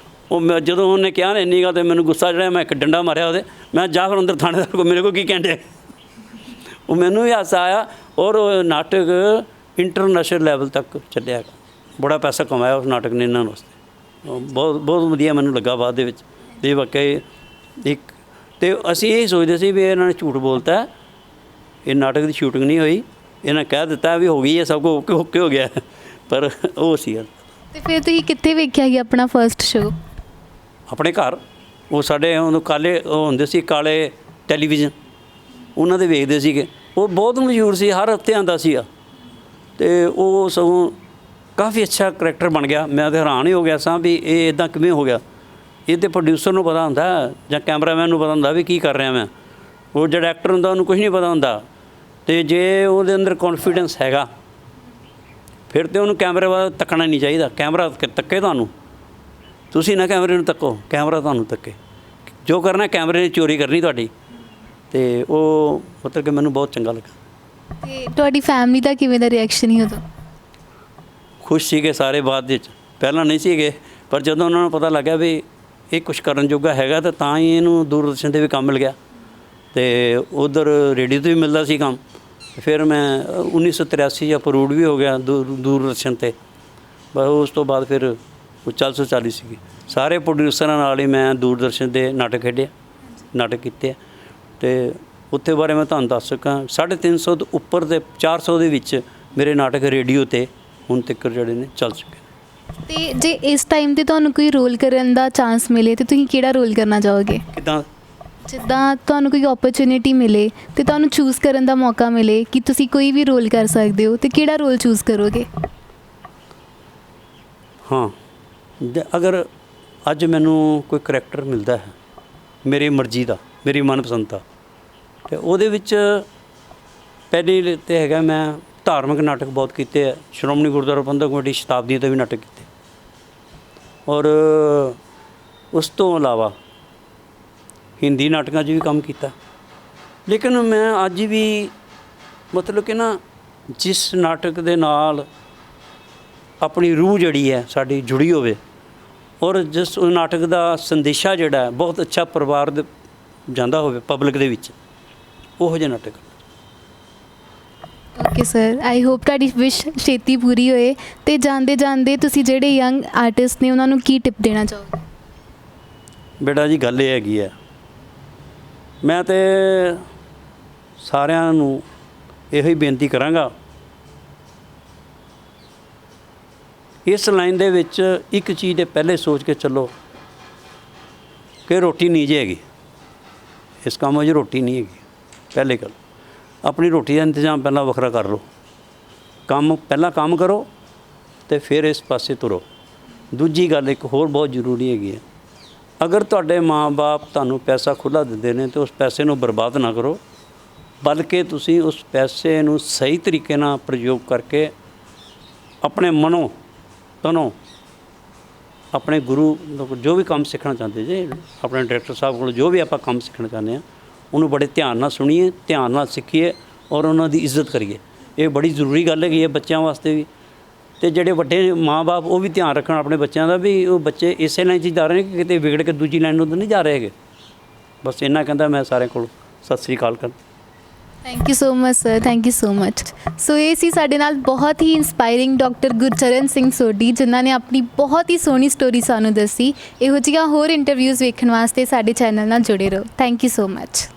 ਉਹ ਜਦੋਂ ਉਹਨੇ ਕਿਹਾ ਨਾ ਇੰਨੀ ਗੱਲ, ਤਾਂ ਮੈਨੂੰ ਗੁੱਸਾ ਚੜਿਆ, ਮੈਂ ਇੱਕ ਡੰਡਾ ਮਾਰਿਆ ਉਹਦੇ। ਮੈਂ ਜਾ ਫਿਰ ਅੰਦਰ ਥਾਣੇਦਾਰ ਕੋਲ, ਮੇਰੇ ਕੋਲ ਕੀ ਕਹਿੰਦੇ। ਉਹ ਮੈਨੂੰ ਵੀ ਹਾਸਾ ਆਇਆ। ਔਰ ਉਹ ਨਾਟਕ ਇੰਟਰਨੈਸ਼ਨਲ ਲੈਵਲ ਤੱਕ ਚੱਲਿਆ, ਬੜਾ ਪੈਸਾ ਕਮਾਇਆ ਉਸ ਨਾਟਕ ਨੇ ਇਹਨਾਂ ਵਾਸਤੇ। ਬਹੁਤ ਵਧੀਆ ਮੈਨੂੰ ਲੱਗਾ ਬਾਅਦ ਦੇ ਵਿੱਚ। ਅਤੇ ਵਾਕਈ ਇੱਕ, ਅਤੇ ਅਸੀਂ ਇਹ ਸੋਚਦੇ ਸੀ ਵੀ ਇਹਨਾਂ ਨੇ ਝੂਠ ਬੋਲਤਾ, ਇਹ ਨਾਟਕ ਦੀ ਸ਼ੂਟਿੰਗ ਨਹੀਂ ਹੋਈ, ਇਹਨਾਂ ਕਹਿ ਦਿੱਤਾ ਵੀ ਹੋ ਗਈ ਹੈ, ਸਭ ਕੁਝ ਓਕੇ ਹੋ ਗਿਆ, ਪਰ ਉਹ ਸੀ। ਅਤੇ ਫਿਰ ਤੁਸੀਂ ਕਿੱਥੇ ਵੇਖਿਆ ਸੀ ਆਪਣਾ ਫਸਟ ਸ਼ੋਅ? ਆਪਣੇ ਘਰ। ਉਹ ਸਾਡੇ ਉਹਨੂੰ ਕਾਲੇ ਉਹ ਹੁੰਦੇ ਸੀ, ਕਾਲੇ ਟੈਲੀਵਿਜ਼ਨ, ਉਹਨਾਂ ਦੇ ਵੇਖਦੇ ਸੀਗੇ। ਉਹ ਬਹੁਤ ਮਸ਼ਹੂਰ ਸੀ, ਹਰ ਹਫ਼ਤੇ ਆਉਂਦਾ ਸੀਗਾ। ਅਤੇ ਉਹ ਸਗੋਂ ਕਾਫੀ ਅੱਛਾ ਕਰੈਕਟਰ ਬਣ ਗਿਆ। ਮੈਂ ਤਾਂ ਹੈਰਾਨ ਹੀ ਹੋ ਗਿਆ ਸਾਂ ਵੀ ਇਹ ਇੱਦਾਂ ਕਿਵੇਂ ਹੋ ਗਿਆ। ਇਹ ਤਾਂ ਪ੍ਰੋਡਿਊਸਰ ਨੂੰ ਪਤਾ ਹੁੰਦਾ ਜਾਂ ਕੈਮਰਾਮੈਨ ਨੂੰ ਪਤਾ ਹੁੰਦਾ ਵੀ ਕੀ ਕਰ ਰਿਹਾ ਮੈਂ। ਉਹ ਜਿਹੜਾ ਐਕਟਰ ਹੁੰਦਾ ਉਹਨੂੰ ਕੁਝ ਨਹੀਂ ਪਤਾ ਹੁੰਦਾ। ਅਤੇ ਜੇ ਉਹਦੇ ਅੰਦਰ ਕੌਨਫੀਡੈਂਸ ਹੈਗਾ ਫਿਰ ਤਾਂ ਉਹਨੂੰ ਕੈਮਰੇ ਵੱਲ ਤੱਕਣਾ ਨਹੀਂ ਚਾਹੀਦਾ। ਕੈਮਰਾ ਤੱਕੇ ਤੁਹਾਨੂੰ, ਤੁਸੀਂ ਨਾ ਕੈਮਰੇ ਨੂੰ ਤੱਕੋ, ਕੈਮਰਾ ਤੁਹਾਨੂੰ ਤੱਕੇ। ਜੋ ਕਰਨਾ ਕੈਮਰੇ ਨੇ ਚੋਰੀ ਕਰਨੀ ਤੁਹਾਡੀ। ਅਤੇ ਉਹ ਮਤਲਬ ਕਿ ਮੈਨੂੰ ਬਹੁਤ ਚੰਗਾ ਲੱਗਾ। ਅਤੇ ਤੁਹਾਡੀ ਫੈਮਿਲੀ ਦਾ ਕਿਵੇਂ ਦਾ ਰਿਐਕਸ਼ਨ ਸੀ ਉਦੋਂ? ਖੁਸ਼ ਸੀਗੇ ਸਾਰੇ ਬਾਅਦ ਵਿੱਚ, ਪਹਿਲਾਂ ਨਹੀਂ ਸੀਗੇ, ਪਰ ਜਦੋਂ ਉਹਨਾਂ ਨੂੰ ਪਤਾ ਲੱਗਿਆ ਵੀ ਇਹ ਕੁਛ ਕਰਨ ਜੋਗਾ ਹੈਗਾ ਤਾਂ ਹੀ ਇਹਨੂੰ ਦੂਰਦਰਸ਼ਨ 'ਤੇ ਵੀ ਕੰਮ ਮਿਲ ਗਿਆ। ਅਤੇ ਉੱਧਰ ਰੇਡੀਓ 'ਤੇ ਵੀ ਮਿਲਦਾ ਸੀ ਕੰਮ। ਫਿਰ ਮੈਂ 1983 ਜਾਂ ਅਪਰੂਵਡ ਵੀ ਹੋ ਗਿਆ ਦੂਰਦਰਸ਼ਨ 'ਤੇ। ਬਸ ਉਸ ਤੋਂ ਬਾਅਦ ਫਿਰ ਉਹ ਚਾਲੀ ਸੀਗੀ। ਸਾਰੇ ਪ੍ਰੋਡਿਊਸਰਾਂ ਨਾਲ ਹੀ ਮੈਂ ਦੂਰਦਰਸ਼ਨ ਦੇ ਨਾਟਕ ਕੀਤੇ ਆ। ਅਤੇ ਉੱਥੇ ਬਾਰੇ ਮੈਂ ਤੁਹਾਨੂੰ ਦੱਸ ਸਕਾਂ, 350 ਤੋਂ ਉੱਪਰ ਦੇ 400 ਦੇ ਵਿੱਚ ਮੇਰੇ ਨਾਟਕ ਰੇਡੀਓ 'ਤੇ ਹੁਣ ਤੱਕ ਜਿਹੜੇ ਨੇ ਚੱਲ ਚੁੱਕੇ। ਅਤੇ ਜੇ ਇਸ ਟਾਈਮ 'ਤੇ ਤੁਹਾਨੂੰ ਕੋਈ ਰੋਲ ਕਰਨ ਦਾ ਚਾਂਸ ਮਿਲੇ ਤਾਂ ਤੁਸੀਂ ਕਿਹੜਾ ਰੋਲ ਕਰਨਾ ਚਾਹੋਗੇ? ਕਿੱਦਾਂ? ਜਿੱਦਾਂ ਤੁਹਾਨੂੰ ਕੋਈ ਓਪਰਚੁਨਿਟੀ ਮਿਲੇ ਅਤੇ ਤੁਹਾਨੂੰ ਚੂਜ਼ ਕਰਨ ਦਾ ਮੌਕਾ ਮਿਲੇ ਕਿ ਤੁਸੀਂ ਕੋਈ ਵੀ ਰੋਲ ਕਰ ਸਕਦੇ ਹੋ, ਅਤੇ ਕਿਹੜਾ ਰੋਲ ਚੂਜ਼ ਕਰੋਗੇ? ਹਾਂ, ਅਗਰ ਅੱਜ ਮੈਨੂੰ ਕੋਈ ਕਰੈਕਟਰ ਮਿਲਦਾ ਹੈ ਮੇਰੀ ਮਰਜ਼ੀ ਦਾ, ਮੇਰੀ ਮਨਪਸੰਦ ਦਾ, ਅਤੇ ਉਹਦੇ ਵਿੱਚ ਪਹਿਲੀ ਤਾਂ ਹੈਗਾ, ਮੈਂ ਧਾਰਮਿਕ ਨਾਟਕ ਬਹੁਤ ਕੀਤੇ ਹੈ। ਸ਼੍ਰੋਮਣੀ ਗੁਰਦੁਆਰਾ ਪ੍ਰਬੰਧਕ ਕਮੇਟੀ ਸ਼ਤਾਬਦੀ 'ਤੇ ਵੀ ਨਾਟਕ ਕੀਤੇ। ਔਰ ਉਸ ਤੋਂ ਇਲਾਵਾ ਹਿੰਦੀ ਨਾਟਕਾਂ 'ਚ ਵੀ ਕੰਮ ਕੀਤਾ। ਲੇਕਿਨ ਮੈਂ ਅੱਜ ਵੀ ਮਤਲਬ ਕਿ ਨਾ, ਜਿਸ ਨਾਟਕ ਦੇ ਨਾਲ ਆਪਣੀ ਰੂਹ ਜਿਹੜੀ ਹੈ ਸਾਡੀ ਜੁੜੀ ਹੋਵੇ, ਔਰ ਜਿਸ ਨਾਟਕ ਦਾ ਸੰਦੇਸ਼ਾ ਜਿਹੜਾ ਬਹੁਤ ਅੱਛਾ ਪਰਿਵਾਰ ਦੇ ਜਾਂਦਾ ਹੋਵੇ, ਪਬਲਿਕ ਦੇ ਵਿੱਚ, ਉਹੋ ਜਿਹੇ ਨਾਟਕ। ਓਕੇ ਸਰ, ਆਈ ਹੋਪ ਤੁਹਾਡੀ ਵਿਸ਼ ਛੇਤੀ ਪੂਰੀ ਹੋਏ। ਅਤੇ ਜਾਂਦੇ ਜਾਂਦੇ ਤੁਸੀਂ ਜਿਹੜੇ ਯੰਗ ਆਰਟਿਸਟ ਨੇ ਉਹਨਾਂ ਨੂੰ ਕੀ ਟਿਪ ਦੇਣਾ ਚਾਹੋਗੇ? ਬੇਟਾ ਜੀ, ਗੱਲ ਇਹ ਹੈਗੀ ਹੈ, ਮੈਂ ਤਾਂ ਸਾਰਿਆਂ ਨੂੰ ਇਹੋ ਹੀ ਬੇਨਤੀ ਕਰਾਂਗਾ, ਇਸ ਲਾਈਨ ਦੇ ਵਿੱਚ ਇੱਕ ਚੀਜ਼ ਦੇ ਪਹਿਲੇ ਸੋਚ ਕੇ ਚੱਲੋ ਕਿ ਰੋਟੀ ਨਹੀਂ ਜੇ ਹੈਗੀ, ਇਸ ਕੰਮ ਵਿੱਚ ਰੋਟੀ ਨਹੀਂ ਹੈਗੀ। ਪਹਿਲੇ ਗੱਲ, ਆਪਣੀ ਰੋਟੀ ਦਾ ਇੰਤਜ਼ਾਮ ਪਹਿਲਾਂ ਵੱਖਰਾ ਕਰ ਲਓ। ਪਹਿਲਾਂ ਕੰਮ ਕਰੋ ਅਤੇ ਫਿਰ ਇਸ ਪਾਸੇ ਤੁਰੋ। ਦੂਜੀ ਗੱਲ ਇੱਕ ਹੋਰ ਬਹੁਤ ਜ਼ਰੂਰੀ ਹੈਗੀ ਹੈ, ਅਗਰ ਤੁਹਾਡੇ ਮਾਂ-ਬਾਪ ਤੁਹਾਨੂੰ ਪੈਸਾ ਖੁੱਲ੍ਹਾ ਦਿੰਦੇ ਨੇ ਤਾਂ ਉਸ ਪੈਸੇ ਨੂੰ ਬਰਬਾਦ ਨਾ ਕਰੋ, ਬਲਕਿ ਤੁਸੀਂ ਉਸ ਪੈਸੇ ਨੂੰ ਸਹੀ ਤਰੀਕੇ ਨਾਲ ਪ੍ਰਯੋਗ ਕਰਕੇ ਆਪਣੇ ਮਨੋਂ ਤਨੋਂ ਆਪਣੇ ਗੁਰੂ ਜੋ ਵੀ ਕੰਮ ਸਿੱਖਣਾ ਚਾਹੁੰਦੇ ਜੇ, ਆਪਣੇ ਡਾਇਰੈਕਟਰ ਸਾਹਿਬ ਕੋਲ ਜੋ ਵੀ ਆਪਾਂ ਕੰਮ ਸਿੱਖਣਾ ਚਾਹੁੰਦੇ ਹਾਂ, ਉਹਨੂੰ ਬੜੇ ਧਿਆਨ ਨਾਲ ਸੁਣੀਏ, ਧਿਆਨ ਨਾਲ ਸਿੱਖੀਏ ਔਰ ਉਹਨਾਂ ਦੀ ਇੱਜ਼ਤ ਕਰੀਏ। ਇਹ ਬੜੀ ਜ਼ਰੂਰੀ ਗੱਲ ਹੈਗੀ ਹੈ ਬੱਚਿਆਂ ਵਾਸਤੇ ਵੀ। ਅਤੇ ਜਿਹੜੇ ਵੱਡੇ ਮਾਂ-ਬਾਪ ਉਹ ਵੀ ਧਿਆਨ ਰੱਖਣ ਆਪਣੇ ਬੱਚਿਆਂ ਦਾ ਵੀ ਉਹ ਬੱਚੇ ਇਸੇ ਲਾਈਨ 'ਚ ਜਾ ਰਹੇ ਨੇ ਕਿ ਕਿਤੇ ਵਿਗੜ ਕੇ ਦੂਜੀ ਲਾਈਨ ਨੂੰ ਤਾਂ ਨਹੀਂ ਜਾ ਰਹੇ ਹੈਗੇ। ਬਸ ਇੰਨਾ ਕਹਿੰਦਾ ਮੈਂ ਸਾਰਿਆਂ ਕੋਲ ਸਤਿ ਸ੍ਰੀ ਅਕਾਲ ਕਰ। Thank you so much sir, thank you so much. So ਇਹ ਸੀ ਸਾਡੇ ਨਾਲ ਬਹੁਤ ਹੀ ਇੰਸਪਾਇਰਿੰਗ ਡਾਕਟਰ ਗੁਰਚਰਨ ਸਿੰਘ ਸੋਢੀ, ਜਿਨ੍ਹਾਂ ਨੇ ਆਪਣੀ ਬਹੁਤ ਹੀ ਸੋਹਣੀ ਸਟੋਰੀ ਸਾਨੂੰ ਦੱਸੀ। ਇਹੋ ਜਿਹੀਆਂ ਹੋਰ ਇੰਟਰਵਿਊਜ਼ ਵੇਖਣ ਵਾਸਤੇ ਸਾਡੇ ਚੈਨਲ ਨਾਲ ਜੁੜੇ ਰਹੋ। Thank you so much.